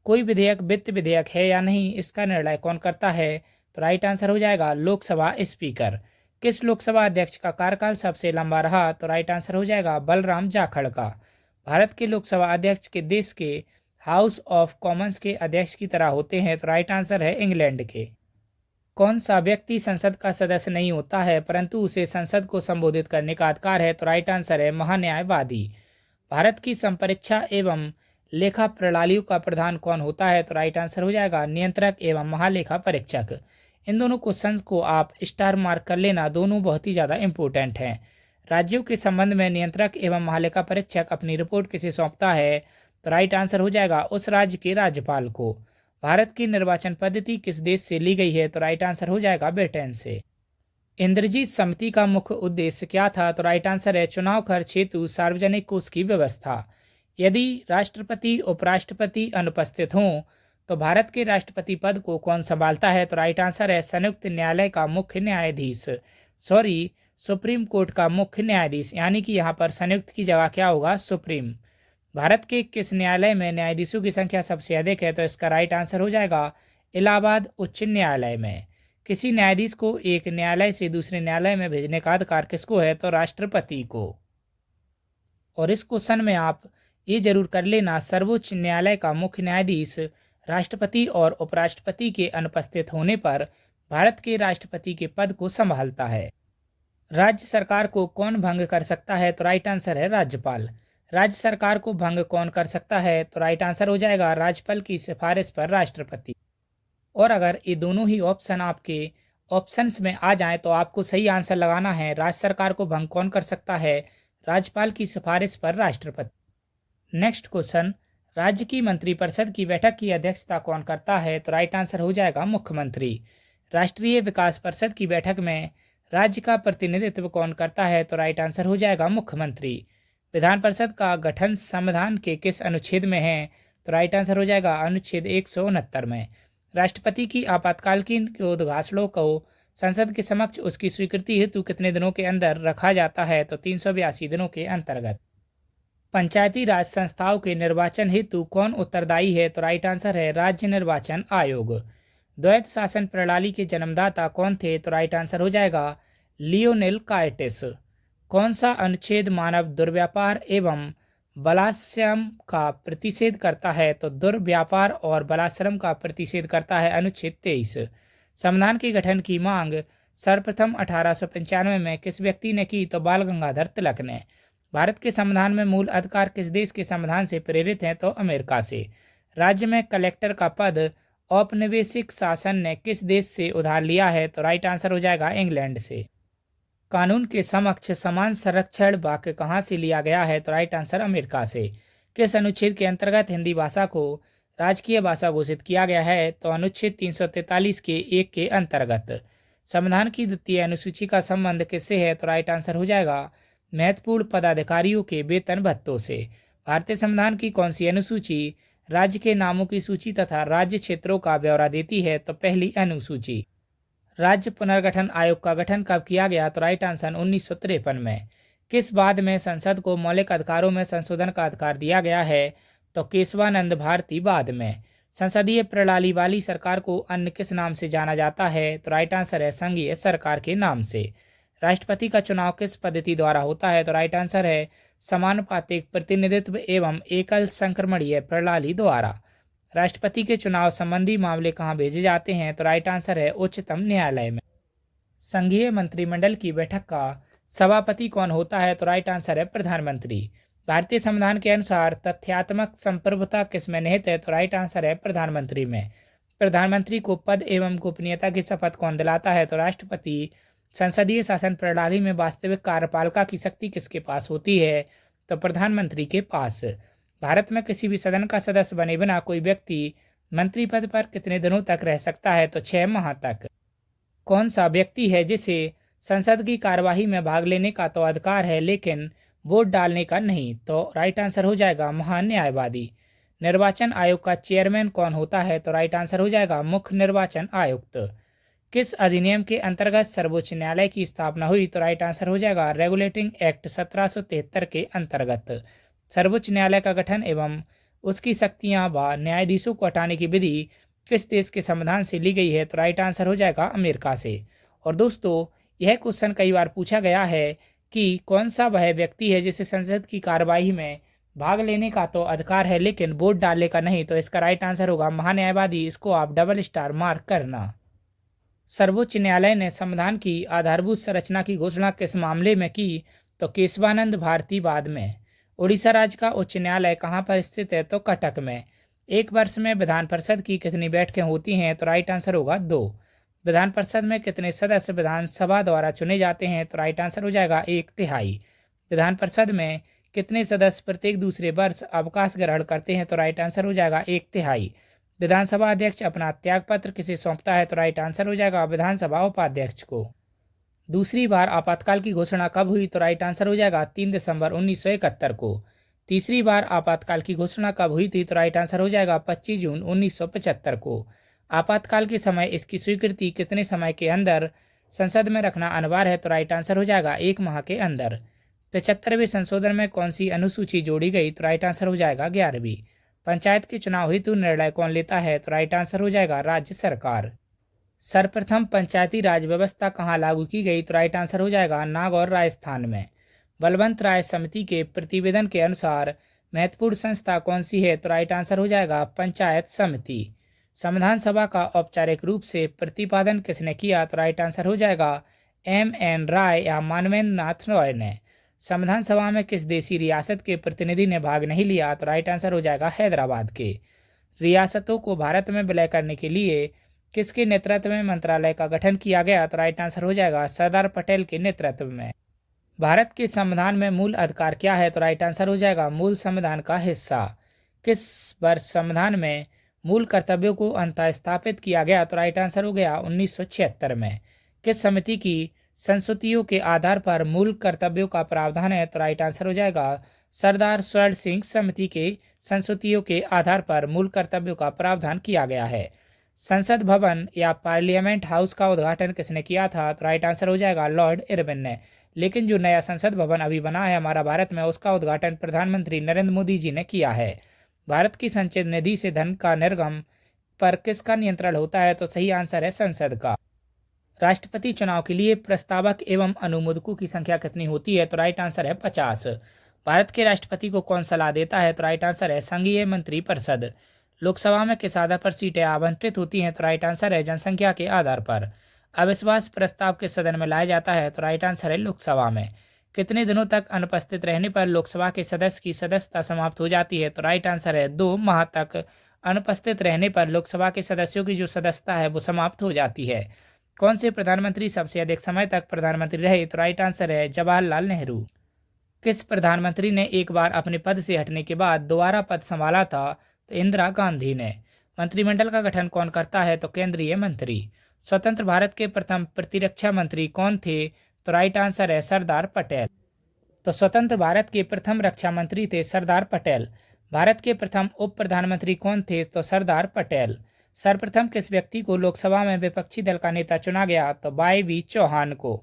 कोई विधेयक वित्त विधेयक है या नहीं, इसका निर्णय कौन करता है? तो राइट आंसर हो जाएगा लोकसभा स्पीकर। किस लोकसभा अध्यक्ष का कार्यकाल सबसे लंबा रहा? तो राइट आंसर हो जाएगा बलराम जाखड़ का। भारत के लोकसभा अध्यक्ष के देश के हाउस ऑफ कॉमन्स के अध्यक्ष की तरह होते हैं? तो राइट आंसर है इंग्लैंड के। कौन सा व्यक्ति संसद का सदस्य नहीं होता है परंतु उसे संसद को संबोधित करने का अधिकार है? तो राइट आंसर है महान्यायवादी। भारत की संपरीक्षा एवं लेखा प्रणालियों का प्रधान कौन होता है? तो राइट आंसर हो जाएगा नियंत्रक एवं महालेखा परीक्षक। इन दोनों क्वेश्चंस को आप स्टार मार्क कर लेना, दोनों बहुत ही ज़्यादा इंपॉर्टेंट हैं। राज्यों के संबंध में नियंत्रक एवं महालेखा परीक्षक अपनी रिपोर्ट किसे सौंपता है? तो राइट आंसर हो जाएगा उस राज्य के राज्यपाल को। भारत की निर्वाचन पद्धति किस देश से ली गई है? तो राइट आंसर हो जाएगा ब्रिटेन से। इंद्रजीत समिति का मुख्य उद्देश्य क्या था? तो राइट आंसर है चुनाव खर्च हेतु सार्वजनिक कोष की व्यवस्था। यदि राष्ट्रपति उपराष्ट्रपति अनुपस्थित हों तो भारत के राष्ट्रपति पद को कौन संभालता है? तो राइट आंसर है संयुक्त न्यायालय का मुख्य न्यायाधीश, सुप्रीम कोर्ट का मुख्य न्यायाधीश, यानी कि यहाँ पर संयुक्त की जगह क्या होगा? सुप्रीम। भारत के किस न्यायालय में न्यायाधीशों की संख्या सबसे अधिक है? तो इसका राइट आंसर हो जाएगा इलाहाबाद उच्च न्यायालय में। किसी न्यायाधीश को एक न्यायालय से दूसरे न्यायालय में भेजने का अधिकार किसको है? तो राष्ट्रपति को। और इस क्वेश्चन में आप ये जरूर कर लेना, सर्वोच्च न्यायालय का मुख्य न्यायाधीश राष्ट्रपति और उपराष्ट्रपति के अनुपस्थित होने पर भारत के राष्ट्रपति के पद को संभालता है। राज्य सरकार को कौन भंग कर सकता है? तो राइट आंसर है राज्यपाल। राज्य सरकार को भंग कौन कर सकता है? तो राइट आंसर हो जाएगा राज्यपाल की सिफारिश पर राष्ट्रपति। और अगर ये दोनों ही ऑप्शन आपके ऑप्शंस में आ जाएं तो आपको सही आंसर लगाना है। राज्य सरकार को भंग कौन कर सकता है? राज्यपाल की सिफारिश पर राष्ट्रपति। नेक्स्ट क्वेश्चन, राज्य की मंत्रिपरिषद की बैठक की अध्यक्षता कौन करता है? तो राइट आंसर हो जाएगा मुख्यमंत्री। राष्ट्रीय विकास परिषद की बैठक में राज्य का प्रतिनिधित्व कौन करता है? तो राइट आंसर हो जाएगा मुख्यमंत्री। विधान परिषद का गठन संविधान के किस अनुच्छेद में है? तो राइट आंसर हो जाएगा अनुच्छेद 169 में। राष्ट्रपति की आपातकालीन उद्घोषणाओं को संसद के समक्ष उसकी स्वीकृति हेतु कितने दिनों के अंदर रखा जाता है? तो 382 दिनों के अंतर्गत। पंचायती राज संस्थाओं के निर्वाचन हेतु कौन उत्तरदायी है? तो राइट आंसर है राज्य निर्वाचन आयोग। द्वैत शासन प्रणाली के जन्मदाता कौन थे? तो राइट आंसर हो जाएगा लियोनेल कायटिस। कौन सा अनुच्छेद मानव दुर्व्यापार एवं बलात्श्रम का प्रतिषेध करता है? तो दुर्व्यापार और बलात्श्रम का प्रतिषेध करता है अनुच्छेद 23। संविधान के गठन की मांग सर्वप्रथम 1895 में किस व्यक्ति ने की? तो बाल गंगाधर तिलक ने। भारत के संविधान में मूल अधिकार किस देश के संविधान से प्रेरित हैं? तो अमेरिका से। राज्य में कलेक्टर का पद औपनिवेशिक शासन ने किस देश से उधार लिया है? तो राइट आंसर हो जाएगा इंग्लैंड से। कानून के समक्ष समान संरक्षण वाक्य कहाँ से लिया गया है? तो राइट आंसर अमेरिका से। किस अनुच्छेद के अंतर्गत हिंदी भाषा को राजकीय भाषा घोषित किया गया है? तो अनुच्छेद 343 के 1 के अंतर्गत। संविधान की द्वितीय अनुसूची का संबंध किससे है? तो राइट आंसर हो जाएगा महत्वपूर्ण पदाधिकारियों के वेतन भत्तों से। भारतीय संविधान की कौन सी अनुसूची राज्य के नामों की सूची तथा राज्य क्षेत्रों का ब्यौरा देती है? तो पहली अनुसूची। राज्य पुनर्गठन आयोग का गठन कब किया गया? तो राइट आंसर 1953 में। किस बाद में संसद को मौलिक अधिकारों में संशोधन का अधिकार दिया गया है? तो केशवानंद भारती बाद में। संसदीय प्रणाली वाली सरकार को अन्य किस नाम से जाना जाता है? तो राइट आंसर है संघीय सरकार के नाम से। राष्ट्रपति का चुनाव किस पद्धति द्वारा होता है? तो राइट आंसर है समानुपातिक प्रतिनिधित्व एवं एकल संक्रमणीय प्रणाली द्वारा। राष्ट्रपति के चुनाव संबंधी मामले कहाँ भेजे जाते हैं? तो राइट आंसर है उच्चतम न्यायालय में। संघीय मंत्रिमंडल की बैठक का सभापति कौन होता है? तो राइट आंसर है प्रधानमंत्री। भारतीय संविधान के अनुसार तथ्यात्मक संप्रभुता किस में निहित है? तो राइट आंसर है प्रधानमंत्री में। प्रधानमंत्री को पद एवं गोपनीयता की शपथ कौन दिलाता है? तो राष्ट्रपति। संसदीय शासन प्रणाली में वास्तविक कार्यपालिका की शक्ति किसके पास होती है? तो प्रधानमंत्री के पास। भारत में किसी भी सदन का सदस्य बने बिना कोई व्यक्ति मंत्री पद पर कितने दिनों तक रह सकता है? तो 6 माह तक। कौन सा व्यक्ति है जिसे संसद की कार्यवाही में भाग लेने का तो अधिकार है लेकिन वोट डालने का नहीं? तो राइट आंसर हो जाएगा महान्यायवादी। निर्वाचन आयोग का चेयरमैन कौन होता है? तो राइट आंसर हो जाएगा मुख्य निर्वाचन आयुक्त। किस अधिनियम के अंतर्गत सर्वोच्च न्यायालय की स्थापना हुई? तो राइट आंसर हो जाएगा रेगुलेटिंग एक्ट 1773 के अंतर्गत। सर्वोच्च न्यायालय का गठन एवं उसकी शक्तियां व न्यायाधीशों को हटाने की विधि किस देश के संविधान से ली गई है? तो राइट आंसर हो जाएगा अमेरिका से। और दोस्तों, यह क्वेश्चन कई बार पूछा गया है कि कौन सा वह व्यक्ति है जिसे संसद की कार्यवाही में भाग लेने का तो अधिकार है लेकिन वोट डालने का नहीं? तो इसका राइट आंसर होगा महान्यायवादी। इसको आप डबल स्टार मार्क करना। सर्वोच्च न्यायालय ने संविधान की आधारभूत संरचना की घोषणा किस मामले में की? तो केशवानंद भारती वाद में। उड़ीसा राज्य का उच्च न्यायालय कहाँ पर स्थित है? तो कटक में। एक वर्ष में विधान परिषद की कितनी बैठकें होती हैं? तो राइट आंसर होगा 2। विधान परिषद में कितने सदस्य विधानसभा द्वारा चुने जाते हैं? तो राइट आंसर हो जाएगा 1/3। विधान परिषद में कितने सदस्य प्रत्येक दूसरे वर्ष अवकाश ग्रहण करते हैं? तो राइट आंसर हो जाएगा 1/3। विधानसभा अध्यक्ष अपना त्यागपत्र किसे सौंपता है? तो राइट आंसर हो जाएगा विधानसभा उपाध्यक्ष को। दूसरी बार आपातकाल की घोषणा कब हुई? तो राइट आंसर हो जाएगा 3 दिसंबर 1971 को। तीसरी बार आपातकाल की घोषणा कब हुई थी? तो राइट आंसर हो जाएगा 25 जून 1975 को। आपातकाल के समय इसकी स्वीकृति कितने समय के अंदर संसद में रखना अनिवार्य है? तो राइट आंसर हो जाएगा 1 माह के अंदर। 75वें संशोधन में कौन सी अनुसूची जोड़ी गई? तो राइट आंसर हो जाएगा 11वीं। पंचायत के चुनाव हेतु निर्णय कौन लेता है? तो राइट आंसर हो जाएगा राज्य सरकार। सर्वप्रथम पंचायती राज व्यवस्था कहाँ लागू की गई? तो राइट आंसर हो जाएगा नागौर राजस्थान में। बलवंत राय समिति के प्रतिवेदन के अनुसार महत्वपूर्ण संस्था कौन सी है? तो राइट आंसर हो जाएगा पंचायत समिति। संविधान सभा का औपचारिक रूप से प्रतिपादन किसने किया? तो राइट आंसर हो जाएगा M.N. राय या मानवेंद्र नाथ रॉय ने। संविधान सभा में किस देशी रियासत के प्रतिनिधि ने भाग नहीं लिया? तो राइट आंसर हो जाएगा हैदराबाद के। रियासतों को भारत में विलय करने के लिए किसके नेतृत्व में मंत्रालय का गठन किया गया? तो राइट आंसर हो जाएगा सरदार पटेल के नेतृत्व में। भारत के संविधान में मूल अधिकार क्या है? तो राइट आंसर हो जाएगा मूल संविधान का हिस्सा। किस वर्ष संविधान में मूल कर्तव्यों को अंतः स्थापित किया गया? तो राइट आंसर हो गया 1976 में। किस समिति की संस्तुतियों के आधार पर मूल कर्तव्यों का प्रावधान है? तो राइट आंसर हो जाएगा सरदार स्वर्ण सिंह समिति के संस्तुतियों के आधार पर मूल कर्तव्यों का प्रावधान किया गया है। संसद भवन या पार्लियामेंट हाउस का उद्घाटन किसने किया था? तो राइट आंसर हो जाएगा लॉर्ड इरविन ने। लेकिन जो नया संसद भवन अभी बना है हमारा भारत में, उसका उद्घाटन प्रधानमंत्री नरेंद्र मोदी जी ने किया है। भारत की संचित निधि से धन का निर्गम पर किसका नियंत्रण होता है? तो सही आंसर है संसद का। राष्ट्रपति चुनाव के लिए प्रस्तावक एवं अनुमोदकों की संख्या कितनी होती है? तो राइट आंसर है 50। भारत के राष्ट्रपति को कौन सलाह देता है? तो राइट आंसर है संघीय मंत्रिपरिषद। लोकसभा में किस आधार पर सीटें आवंटित होती हैं? तो राइट आंसर है जनसंख्या के आधार पर। अविश्वास प्रस्ताव किस सदन में लाया जाता है? तो राइट आंसर है लोकसभा में। कितने दिनों तक अनुपस्थित रहने पर लोकसभा के सदस्य की सदस्यता समाप्त हो जाती है? तो राइट आंसर है 2 माह तक अनुपस्थित रहने पर लोकसभा के सदस्यों की जो सदस्यता है वो समाप्त हो जाती है। कौन से प्रधानमंत्री सबसे अधिक समय तक प्रधानमंत्री रहे? तो राइट आंसर है जवाहरलाल नेहरू। किस प्रधानमंत्री ने एक बार अपने पद से हटने के बाद दोबारा पद संभाला था? तो इंदिरा गांधी ने। मंत्रिमंडल का गठन कौन करता है? तो केंद्रीय मंत्री। स्वतंत्र भारत के प्रथम प्रतिरक्षा मंत्री कौन थे? तो राइट आंसर है सरदार पटेल। तो स्वतंत्र भारत के प्रथम रक्षा मंत्री थे सरदार पटेल। भारत के प्रथम उप प्रधानमंत्री कौन थे? तो सरदार पटेल। सर्वप्रथम किस व्यक्ति को लोकसभा में विपक्षी दल का नेता चुना गया? तो वाई चौहान को।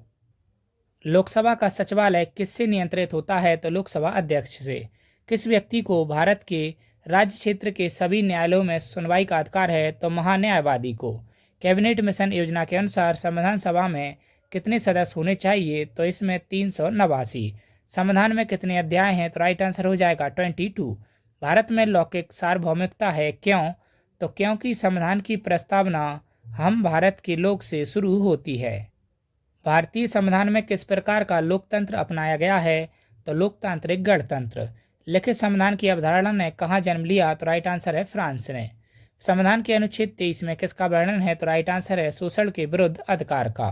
लोकसभा का सचिवालय किससे नियंत्रित होता है? तो लोकसभा अध्यक्ष से। किस व्यक्ति को भारत के राज्य क्षेत्र के सभी न्यायालयों में सुनवाई का अधिकार है? तो महान्यायवादी को। कैबिनेट मिशन योजना के अनुसार संविधान सभा में कितने सदस्य होने चाहिए? तो इसमें 389। संविधान में कितने अध्याय हैं? तो राइट आंसर हो जाएगा 22। भारत में लौकिक सार्वभौमिकता है, क्यों? तो क्योंकि संविधान की प्रस्तावना हम भारत के लोग से शुरू होती है। भारतीय संविधान में किस प्रकार का लोकतंत्र अपनाया गया है? तो लोकतांत्रिक गणतंत्र। लिखित संविधान की अवधारणा ने कहाँ जन्म लिया? तो राइट आंसर है फ्रांस ने। संविधान के अनुच्छेद 23 में किसका वर्णन है? तो राइट आंसर है शोषण के विरुद्ध अधिकार का।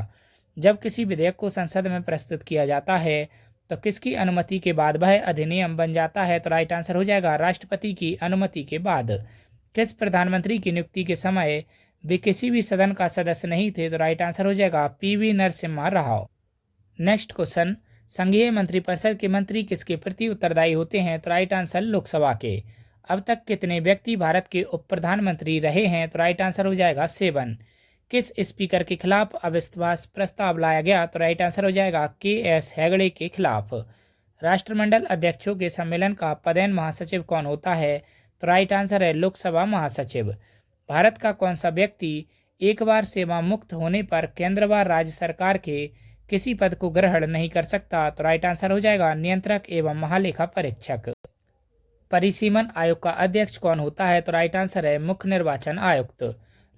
जब किसी विधेयक को संसद में प्रस्तुत किया जाता है तो किसकी अनुमति के बाद वह अधिनियम बन जाता है? तो राइट आंसर हो जाएगा राष्ट्रपति की अनुमति के बाद। किस प्रधानमंत्री की नियुक्ति के समय वे किसी भी सदन का सदस्य नहीं थे? तो राइट आंसर हो जाएगा PV Narasimha Rao. Next question, संघीय मंत्रिपरिषद के मंत्री किसके प्रति उत्तरदायी होते हैं? तो राइट आंसर लोकसभा के। अब तक कितने व्यक्ति भारत के उप प्रधानमंत्री रहे हैं? तो राइट आंसर हो जाएगा 7। किस स्पीकर के खिलाफ अविश्वास प्रस्ताव लाया गया? तो राइट आंसर हो जाएगा KS हेगड़े के खिलाफ। राष्ट्रमंडल अध्यक्षों के सम्मेलन का पदेन महासचिव कौन होता है? तो राइट आंसर है लोकसभा महासचिव। भारत का कौन सा व्यक्ति एक बार सेवा मुक्त होने पर केंद्र व राज्य सरकार के किसी पद को ग्रहण नहीं कर सकता? तो राइट आंसर हो जाएगा नियंत्रक एवं महालेखा परीक्षक। परिसीमन आयोग का अध्यक्ष कौन होता है? तो राइट आंसर है मुख्य निर्वाचन आयुक्त।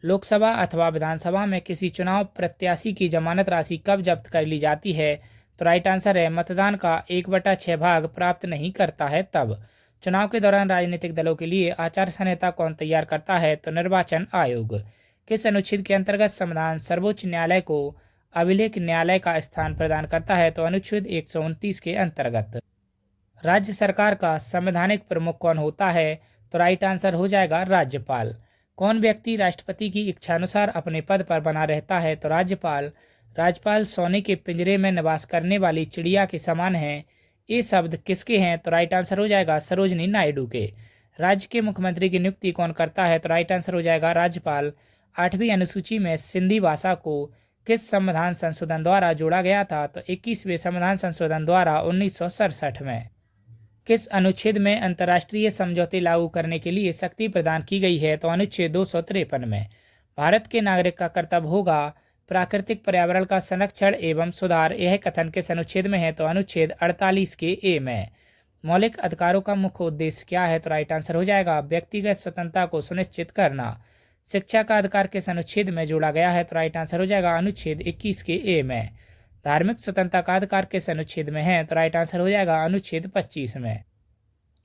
लोकसभा अथवा विधानसभा में किसी चुनाव प्रत्याशी की जमानत राशि कब जब्त कर ली जाती है? तो राइट आंसर है मतदान का 1/6 भाग प्राप्त नहीं करता है तब। चुनाव के दौरान राजनीतिक दलों के लिए आचार संहिता कौन तैयार करता है? तो निर्वाचन आयोग। किस अनुच्छेद के अंतर्गत संविधान सर्वोच्च न्यायालय को अभिलेख न्यायालय का स्थान प्रदान करता है? तो अनुच्छेद 129 के अंतर्गत। राज्य सरकार का संवैधानिक प्रमुख कौन होता है? तो राइट आंसर हो जाएगा राज्यपाल। कौन व्यक्ति राष्ट्रपति की इच्छानुसार अपने पद पर बना रहता है? तो राज्यपाल। राज्यपाल सोने के पिंजरे में निवास करने वाली चिड़िया के समान है। ये शब्द किसके हैं? तो राइट आंसर हो जाएगा सरोजनी नायडू के। राज्य के मुख्यमंत्री की नियुक्ति कौन करता है? तो राइट आंसर हो जाएगा राज्यपाल। 8वीं अनुसूची में सिंधी भाषा को किस संविधान संशोधन द्वारा जोड़ा गया था? तो 21वें संविधान संशोधन द्वारा 1967 में। किस अनुच्छेद में अंतर्राष्ट्रीय समझौते लागू करने के लिए शक्ति प्रदान की गई है? तो अनुच्छेद 253 में। भारत के नागरिक का कर्तव्य होगा प्राकृतिक पर्यावरण का संरक्षण एवं सुधार, यह कथन किस अनुच्छेद में है? तो अनुच्छेद 48 के ए में। मौलिक अधिकारों का मुख्य उद्देश्य क्या है? तो राइट आंसर हो जाएगा व्यक्तिगत स्वतंत्रता को सुनिश्चित करना। शिक्षा का अधिकार किस अनुच्छेद में जोड़ा गया है? तो राइट आंसर हो जाएगा अनुच्छेद 21 के ए में। धार्मिक स्वतंत्रता का अधिकार किस अनुच्छेद में है? तो राइट आंसर हो जाएगा अनुच्छेद 25 में।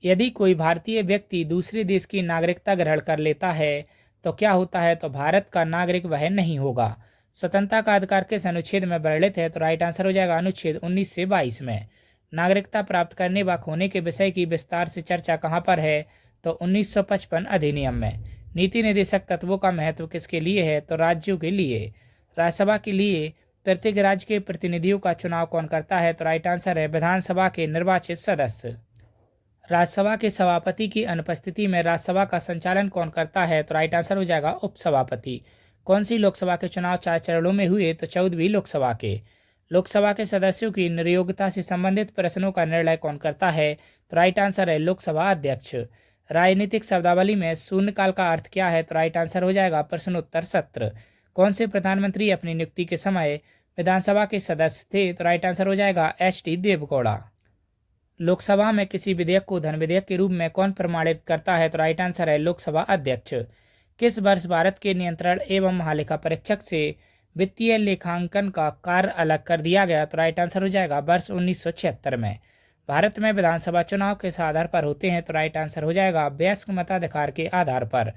यदि कोई भारतीय व्यक्ति दूसरे देश की नागरिकता ग्रहण कर लेता है तो क्या होता है? तो भारत का नागरिक वह नहीं होगा। स्वतंत्रता का अधिकार किस अनुच्छेद में वर्णित है? तो राइट आंसर हो जाएगा अनुच्छेद 19 से 22 में। नागरिकता प्राप्त करने व खोने के विषय की विस्तार से चर्चा कहाँ पर है? तो 1955 अधिनियम में। नीति निर्देशक तत्वों का महत्व किसके लिए है? तो राज्यों के लिए। राज्यसभा के लिए प्रत्येक राज्य के प्रतिनिधियों का चुनाव कौन करता है? तो राइट आंसर है विधानसभा के निर्वाचित सदस्य। राज्यसभा के सभापति की अनुपस्थिति में राज्यसभा का संचालन कौन करता है? तो राइट आंसर हो जाएगा उपसभापति। कौन सी लोकसभा के चुनाव 4 चरणों में हुए? तो 14वीं लोकसभा के। लोकसभा के सदस्यों की नियोक्ता से संबंधित प्रश्नों का निर्णय कौन करता है? तो राइट आंसर है लोकसभा अध्यक्ष। राजनीतिक शब्दावली में शून्यकाल का अर्थ क्या है? तो राइट आंसर हो जाएगा प्रश्नोत्तर सत्र। कौन से प्रधानमंत्री अपनी नियुक्ति के समय विधानसभा के सदस्य थे? तो राइट आंसर हो जाएगा एच.डी. देवगौड़ा। लोकसभा में किसी विधेयक को धन विधेयक के रूप में कौन प्रमाणित करता है? तो राइट आंसर है लोकसभा अध्यक्ष। किस वर्ष भारत के नियंत्रण एवं महालेखा परीक्षक से वित्तीय लेखांकन का कार्य अलग कर दिया गया? तो राइट आंसर हो जाएगा वर्ष 1976 में। भारत में विधानसभा चुनाव किस आधार पर होते हैं? तो राइट आंसर हो जाएगा वयस्क मताधिकार के आधार पर।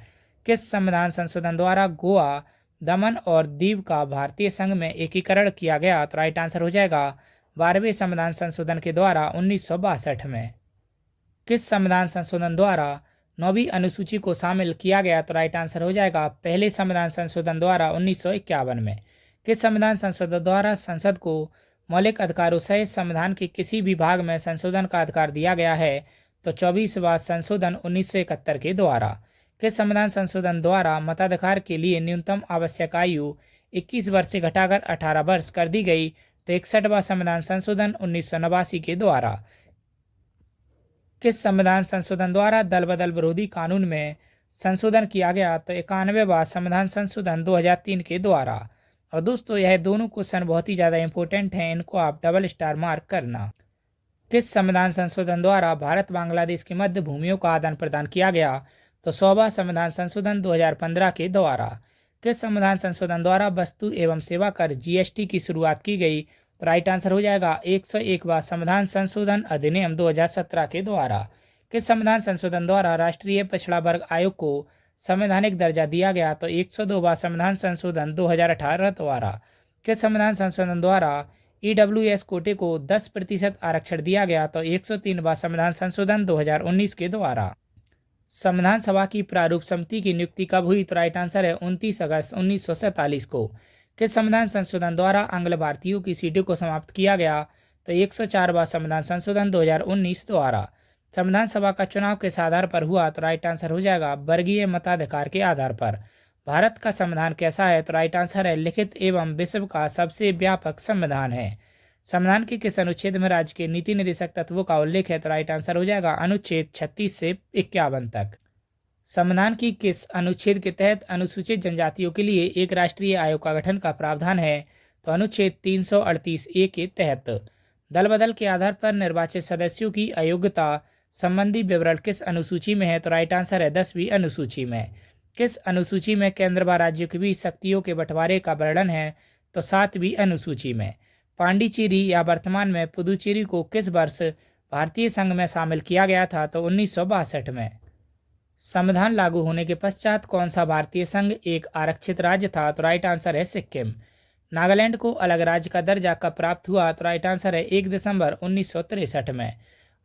किस संविधान संशोधन द्वारा गोवा, दमन और दीव का भारतीय संघ में एकीकरण किया गया? तो राइट आंसर हो जाएगा 12वें संविधान संशोधन के द्वारा 1962 में। किस संविधान संशोधन द्वारा 9वीं अनुसूची को शामिल किया गया? तो राइट आंसर हो जाएगा पहले संविधान संशोधन द्वारा 1951 में। किस संविधान संशोधन द्वारा संसद को मौलिक अधिकारों सहित संविधान के किसी भी भाग में संशोधन का अधिकार दिया गया है? तो 24वां संशोधन 1971 के द्वारा। किस संविधान संशोधन द्वारा मताधिकार के लिए न्यूनतम आवश्यक आयु 21 वर्ष से घटाकर 18 वर्ष कर दी गई? तो 61वां संविधान संशोधन 1989 के द्वारा। किस संविधान संशोधन द्वारा दल बदल विरोधी कानून में संशोधन किया गया? तो 91वां संविधान संशोधन 2003 के द्वारा। और दोस्तों यह दोनों क्वेश्चन बहुत ही ज़्यादा इंपॉर्टेंट हैं, इनको आप डबल स्टार मार्क करना। किस संविधान संशोधन द्वारा भारत बांग्लादेश की मध्य भूमियों का आदान प्रदान किया गया? तो 100वां संविधान संशोधन 2015 के द्वारा। किस संविधान संशोधन द्वारा वस्तु एवं सेवा कर जीएसटी की शुरुआत की गई? तो राइट आंसर हो जाएगा 101वां संविधान संशोधन अधिनियम 2017 के द्वारा। किस संविधान संशोधन द्वारा राष्ट्रीय पिछड़ा वर्ग आयोग को संवैधानिक दर्जा दिया गया? तो 102वां संविधान संशोधन 2018 द्वारा। किस संविधान संशोधन द्वारा ईडब्ल्यूएस कोटे को 10% आरक्षण दिया गया? तो 103वां संविधान संशोधन 2019 के द्वारा। संविधान सभा की प्रारूप समिति की नियुक्ति कब हुई? तो राइट आंसर है 29 अगस्त 1947 को। किस संविधान संशोधन द्वारा आंग्ल भारतीयों की सीटों को समाप्त किया गया? तो 104वां संविधान संशोधन 2019 द्वारा। संविधान सभा का चुनाव किस आधार पर हुआ? तो राइट आंसर हो जाएगा वर्गीय मताधिकार के आधार पर। भारत का संविधान कैसा है? तो राइट आंसर है लिखित एवं विश्व का सबसे व्यापक संविधान है। संविधान के किस अनुच्छेद में राज्य के नीति निर्देशक तत्वों का उल्लेख है? तो राइट आंसर हो जाएगा अनुच्छेद 36 से 51 तक। संविधान की किस अनुच्छेद के तहत अनुसूचित जनजातियों के लिए एक राष्ट्रीय आयोग का गठन का प्रावधान है? तो अनुच्छेद 338A के तहत। दल बदल के आधार पर निर्वाचित सदस्यों की अयोग्यता संबंधी विवरण किस अनुसूची में है? तो राइट आंसर है 10वीं अनुसूची में। किस अनुसूची में केंद्र व राज्यों के बीच शक्तियों के बंटवारे का वर्णन है? तो 7वीं अनुसूची में। पांडिचेरी या वर्तमान में पुदुचेरी को किस वर्ष भारतीय संघ में शामिल किया गया था? तो 1962 में। संविधान लागू होने के पश्चात कौन सा भारतीय संघ एक आरक्षित राज्य था? तो राइट आंसर है सिक्किम। नागालैंड को अलग राज्य का दर्जा कब प्राप्त हुआ? तो राइट आंसर है 1 दिसंबर 1963 में।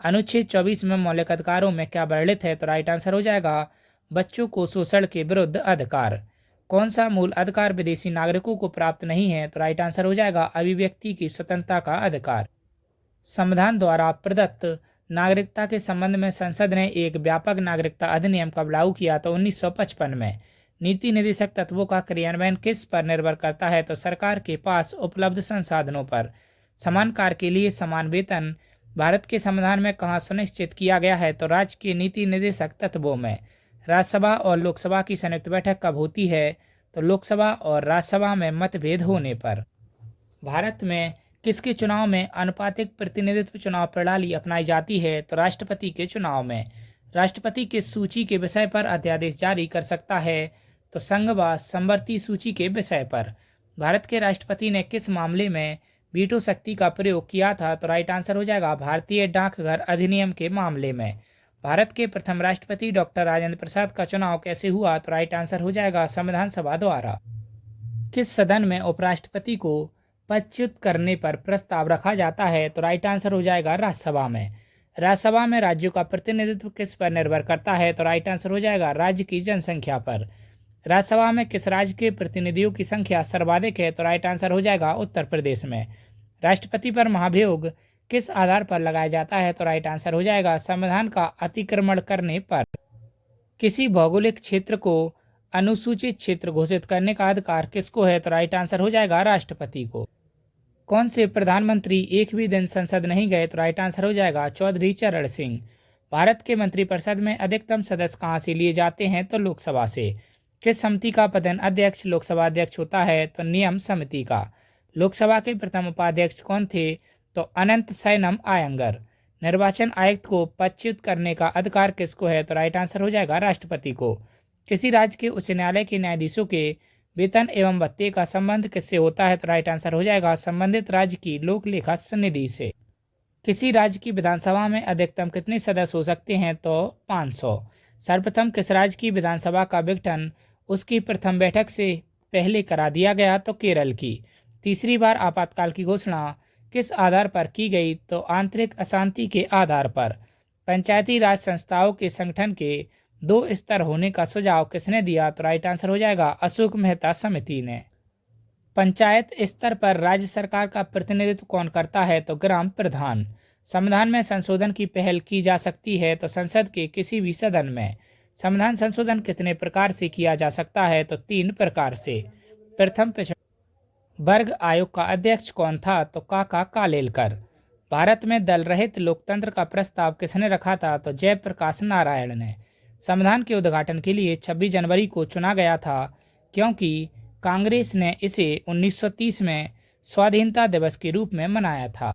अनुच्छेद 24 में मौलिक अधिकारों में क्या वर्णित है? तो राइट आंसर हो जाएगा बच्चों को शोषण के विरुद्ध अधिकार। कौन सा मूल अधिकार विदेशी नागरिकों को प्राप्त नहीं है? तो राइट आंसर हो जाएगा अभिव्यक्ति की स्वतंत्रता का अधिकार। संविधान द्वारा प्रदत्त नागरिकता के संबंध में संसद ने एक व्यापक नागरिकता अधिनियम कब लागू किया? तो 1955 में। नीति निर्देशक तत्वों का क्रियान्वयन किस पर निर्भर करता है? तो सरकार के पास उपलब्ध संसाधनों पर। समान कार्य के लिए समान वेतन भारत के संविधान में कहाँ सुनिश्चित किया गया है? तो राज्य के नीति निर्देशक तत्वों में। राज्यसभा और लोकसभा की संयुक्त बैठक कब होती है? तो लोकसभा और राज्यसभा में मतभेद होने पर। भारत में किसके चुनाव में अनुपातिक प्रतिनिधित्व चुनाव प्रणाली अपनाई जाती है? तो राष्ट्रपति के चुनाव में। राष्ट्रपति किस सूची के विषय पर अध्यादेश जारी कर सकता है? तो संघ व समवर्ती सूची के विषय पर। भारत के राष्ट्रपति ने किस मामले में वीटो शक्ति का प्रयोग किया था? तो राइट आंसर हो जाएगा भारतीय डाकघर अधिनियम के मामले में। भारत के प्रथम राष्ट्रपति डॉक्टर राजेंद्र प्रसाद का चुनाव कैसे हुआ? तो राइट आंसर हो जाएगा संविधान सभा द्वारा। किस सदन में उपराष्ट्रपति को पदच्युत करने पर प्रस्ताव रखा जाता है? तो राइट आंसर हो जाएगा राज्यसभा में। राज्यसभा में राज्यों का प्रतिनिधित्व किस पर निर्भर करता है? तो राइट आंसर हो जाएगा राज्य की जनसंख्या पर। राज्यसभा में किस राज्य के प्रतिनिधियों की संख्या सर्वाधिक है? तो राइट आंसर हो जाएगा उत्तर प्रदेश में। राष्ट्रपति पर महाभियोग किस आधार पर लगाया जाता है? तो राइट आंसर हो जाएगा संविधान का अतिक्रमण करने पर। किसी भौगोलिक क्षेत्र को अनुसूचित क्षेत्र घोषित करने का अधिकार किसको है? तो राइट आंसर हो जाएगा राष्ट्रपति को। कौन से प्रधानमंत्री एक भी दिन संसद नहीं गए? तो राइट आंसर हो जाएगा चौधरी चरण सिंह। भारत के मंत्रिपरिषद में अधिकतम सदस्य कहाँ से लिए जाते हैं? तो लोकसभा से। किस समिति का प्रधान अध्यक्ष लोकसभा अध्यक्ष होता है? तो नियम समिति का। लोकसभा के प्रथम उपाध्यक्ष कौन थे? तो अनंत सैनम आयंगर। निर्वाचन आयुक्त को पदच्युत करने का अधिकार किसको है? तो राइट आंसर हो जाएगा राष्ट्रपति को। किसी राज्य के उच्च न्यायालय के न्यायाधीशों के वेतन एवं भत्ते का संबंध किससे होता है? तो राइट आंसर हो जाएगा संबंधित राज्य की लोक लेखा समिति से। किसी राज्य की विधानसभा में अधिकतम कितने सदस्य हो सकते हैं? तो 500। सर्वप्रथम किस राज्य की विधानसभा का विघटन उसकी प्रथम बैठक से पहले करा दिया गया? तो केरल की। तीसरी बार आपातकाल की घोषणा किस आधार पर की गई? तो आंतरिक अशांति के आधार पर। पंचायती राज संस्थाओं के संगठन के 2 स्तर होने का सुझाव किसने दिया? तो राइट आंसर हो जाएगा अशोक मेहता समिति ने। पंचायत स्तर पर राज्य सरकार का प्रतिनिधित्व कौन करता है? तो ग्राम प्रधान। संविधान में संशोधन की पहल की जा सकती है? तो संसद के किसी भी सदन में। संविधान संशोधन कितने प्रकार से किया जा सकता है? तो 3 प्रकार से। प्रथम वर्ग आयोग का अध्यक्ष कौन था? तो काका कालेलकर। भारत में दल रहित लोकतंत्र का प्रस्ताव किसने रखा था? तो जयप्रकाश नारायण ने। संविधान के उद्घाटन के लिए 26 जनवरी को चुना गया था क्योंकि कांग्रेस ने इसे 1930 में स्वाधीनता दिवस के रूप में मनाया था।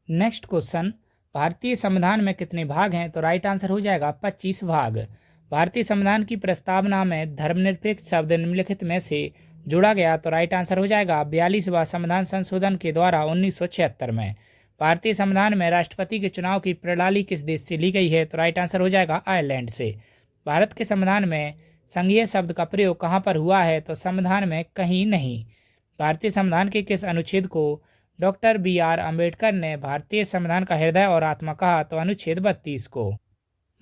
नेक्स्ट क्वेश्चन, भारतीय संविधान में कितने भाग हैं? तो राइट आंसर हो जाएगा 25 भाग। भारतीय संविधान की प्रस्तावना में धर्मनिरपेक्ष शब्द निम्नलिखित में से जोड़ा गया? तो राइट आंसर हो जाएगा 42वां संविधान संशोधन के द्वारा 1976 में। भारतीय संविधान में राष्ट्रपति के चुनाव की प्रणाली किस देश से ली गई है? तो राइट आंसर हो जाएगा आयरलैंड से। भारत के संविधान में संघीय शब्द का प्रयोग कहाँ पर हुआ है? तो संविधान में कहीं नहीं। भारतीय संविधान के किस अनुच्छेद को डॉक्टर BR अम्बेडकर ने भारतीय संविधान का हृदय और आत्मा कहा? तो अनुच्छेद 32 को।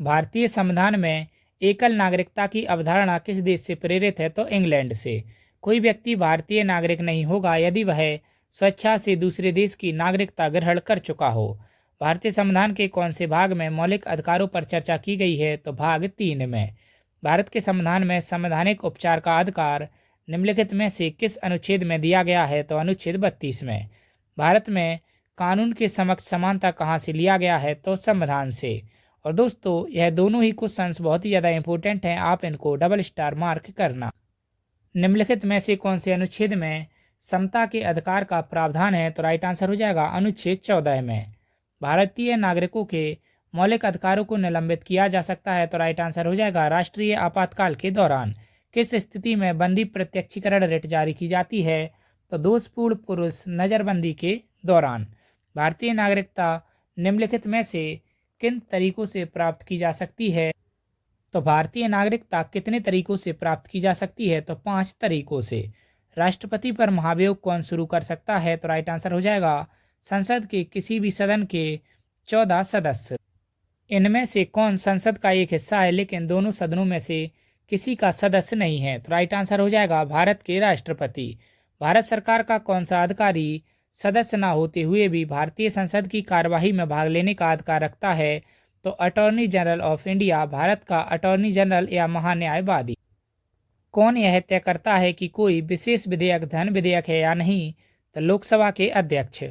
भारतीय संविधान में एकल नागरिकता की अवधारणा किस देश से प्रेरित है? तो इंग्लैंड से। कोई व्यक्ति भारतीय नागरिक नहीं होगा यदि वह स्वेच्छा से दूसरे देश की नागरिकता ग्रहण कर चुका हो। भारतीय संविधान के कौन से भाग में मौलिक अधिकारों पर चर्चा की गई है? तो भाग 3 में। भारत के संविधान में संवैधानिक उपचार का अधिकार निम्नलिखित में से किस अनुच्छेद में दिया गया है? तो अनुच्छेद 32 में। भारत में कानून के समक्ष समानता कहाँ से लिया गया है? तो संविधान से। और दोस्तों यह दोनों ही क्वेश्चंस बहुत ही ज़्यादा इंपॉर्टेंट हैं, आप इनको डबल स्टार मार्क करना। निम्नलिखित में से कौन से अनुच्छेद में समता के अधिकार का प्रावधान है? तो राइट आंसर हो जाएगा अनुच्छेद 14 में। भारतीय नागरिकों के मौलिक अधिकारों को निलंबित किया जा सकता है, तो राइट आंसर हो जाएगा राष्ट्रीय आपातकाल के दौरान। किस स्थिति में बंदी प्रत्यक्षीकरण रिट जारी की जाती है? तो दोषपूर्ण पुरुष नज़रबंदी के दौरान। भारतीय नागरिकता निम्नलिखित में से किन तरीकों से प्राप्त की जा सकती है? तो भारतीय नागरिकता कितने तरीकों से प्राप्त की जा सकती है? तो 5 तरीकों से। राष्ट्रपति पर महाभियोग कौन शुरू कर सकता है? तो राइट आंसर हो जाएगा संसद के किसी भी सदन के 14 सदस्य। इनमें से कौन संसद का एक हिस्सा है लेकिन दोनों सदनों में से किसी का सदस्य नहीं है? तो राइट आंसर हो जाएगा भारत के राष्ट्रपति। भारत सरकार का कौन सा अधिकारी सदस्य न होते हुए भी भारतीय संसद की कार्यवाही में भाग लेने का अधिकार रखता है? तो attorney general of India, Bharat का अटॉर्नी जनरल या महान्यायवादी। कौन यह तय करता है कि कोई विशेष विधेयक धन विधेयक है या नहीं? तो लोकसभा के अध्यक्ष।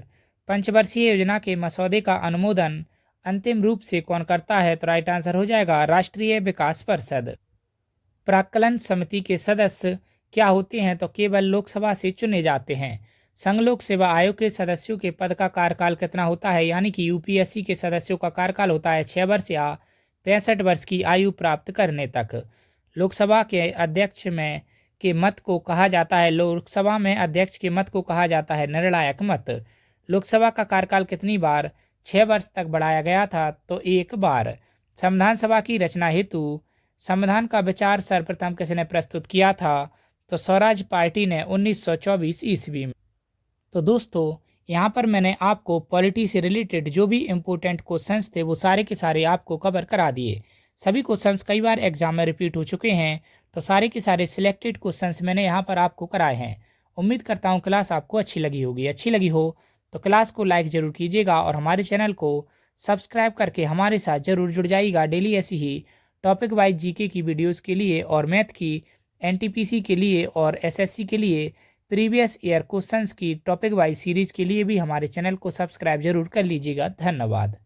पंचवर्षीय योजना के मसौदे का अनुमोदन अंतिम रूप से कौन करता है? तो राइट आंसर हो जाएगा राष्ट्रीय विकास परिषद। प्राक्कलन समिति के सदस्य क्या होते हैं? तो केवल लोकसभा से चुने जाते हैं। संघ लोक सेवा आयोग के सदस्यों के पद का कार्यकाल कितना होता है? यानी कि यूपीएससी के सदस्यों का कार्यकाल होता है 6 वर्ष या 65 वर्ष की आयु प्राप्त करने तक। लोकसभा के अध्यक्ष में के मत को कहा जाता है लोकसभा में अध्यक्ष के मत को कहा जाता है निर्णायक मत। लोकसभा का कार्यकाल कितनी बार 6 वर्ष तक बढ़ाया गया था? तो 1 बार। संविधान सभा की रचना हेतु संविधान का विचार सर्वप्रथम किसने प्रस्तुत किया था? तो स्वराज पार्टी ने 1924 ईस्वी में। तो दोस्तों यहाँ पर मैंने आपको पॉलिटी से रिलेटेड जो भी इम्पोर्टेंट क्वेश्चंस थे वो सारे के सारे आपको कवर करा दिए। सभी क्वेश्चंस कई बार एग्जाम में रिपीट हो चुके हैं, तो सारे के सारे सिलेक्टेड क्वेश्चंस मैंने यहाँ पर आपको कराए हैं। उम्मीद करता हूँ क्लास आपको अच्छी लगी होगी। अच्छी लगी हो तो क्लास को लाइक ज़रूर कीजिएगा और हमारे चैनल को सब्सक्राइब करके हमारे साथ ज़रूर जुड़ जाइएगा। डेली ऐसी ही टॉपिक वाइज जीके की वीडियोज़ के लिए और मैथ की एनटीपीसी के लिए और एसएससी के लिए प्रीवियस ईयर क्वेश्चंस की टॉपिक वाइज सीरीज के लिए भी हमारे चैनल को सब्सक्राइब जरूर कर लीजिएगा। धन्यवाद।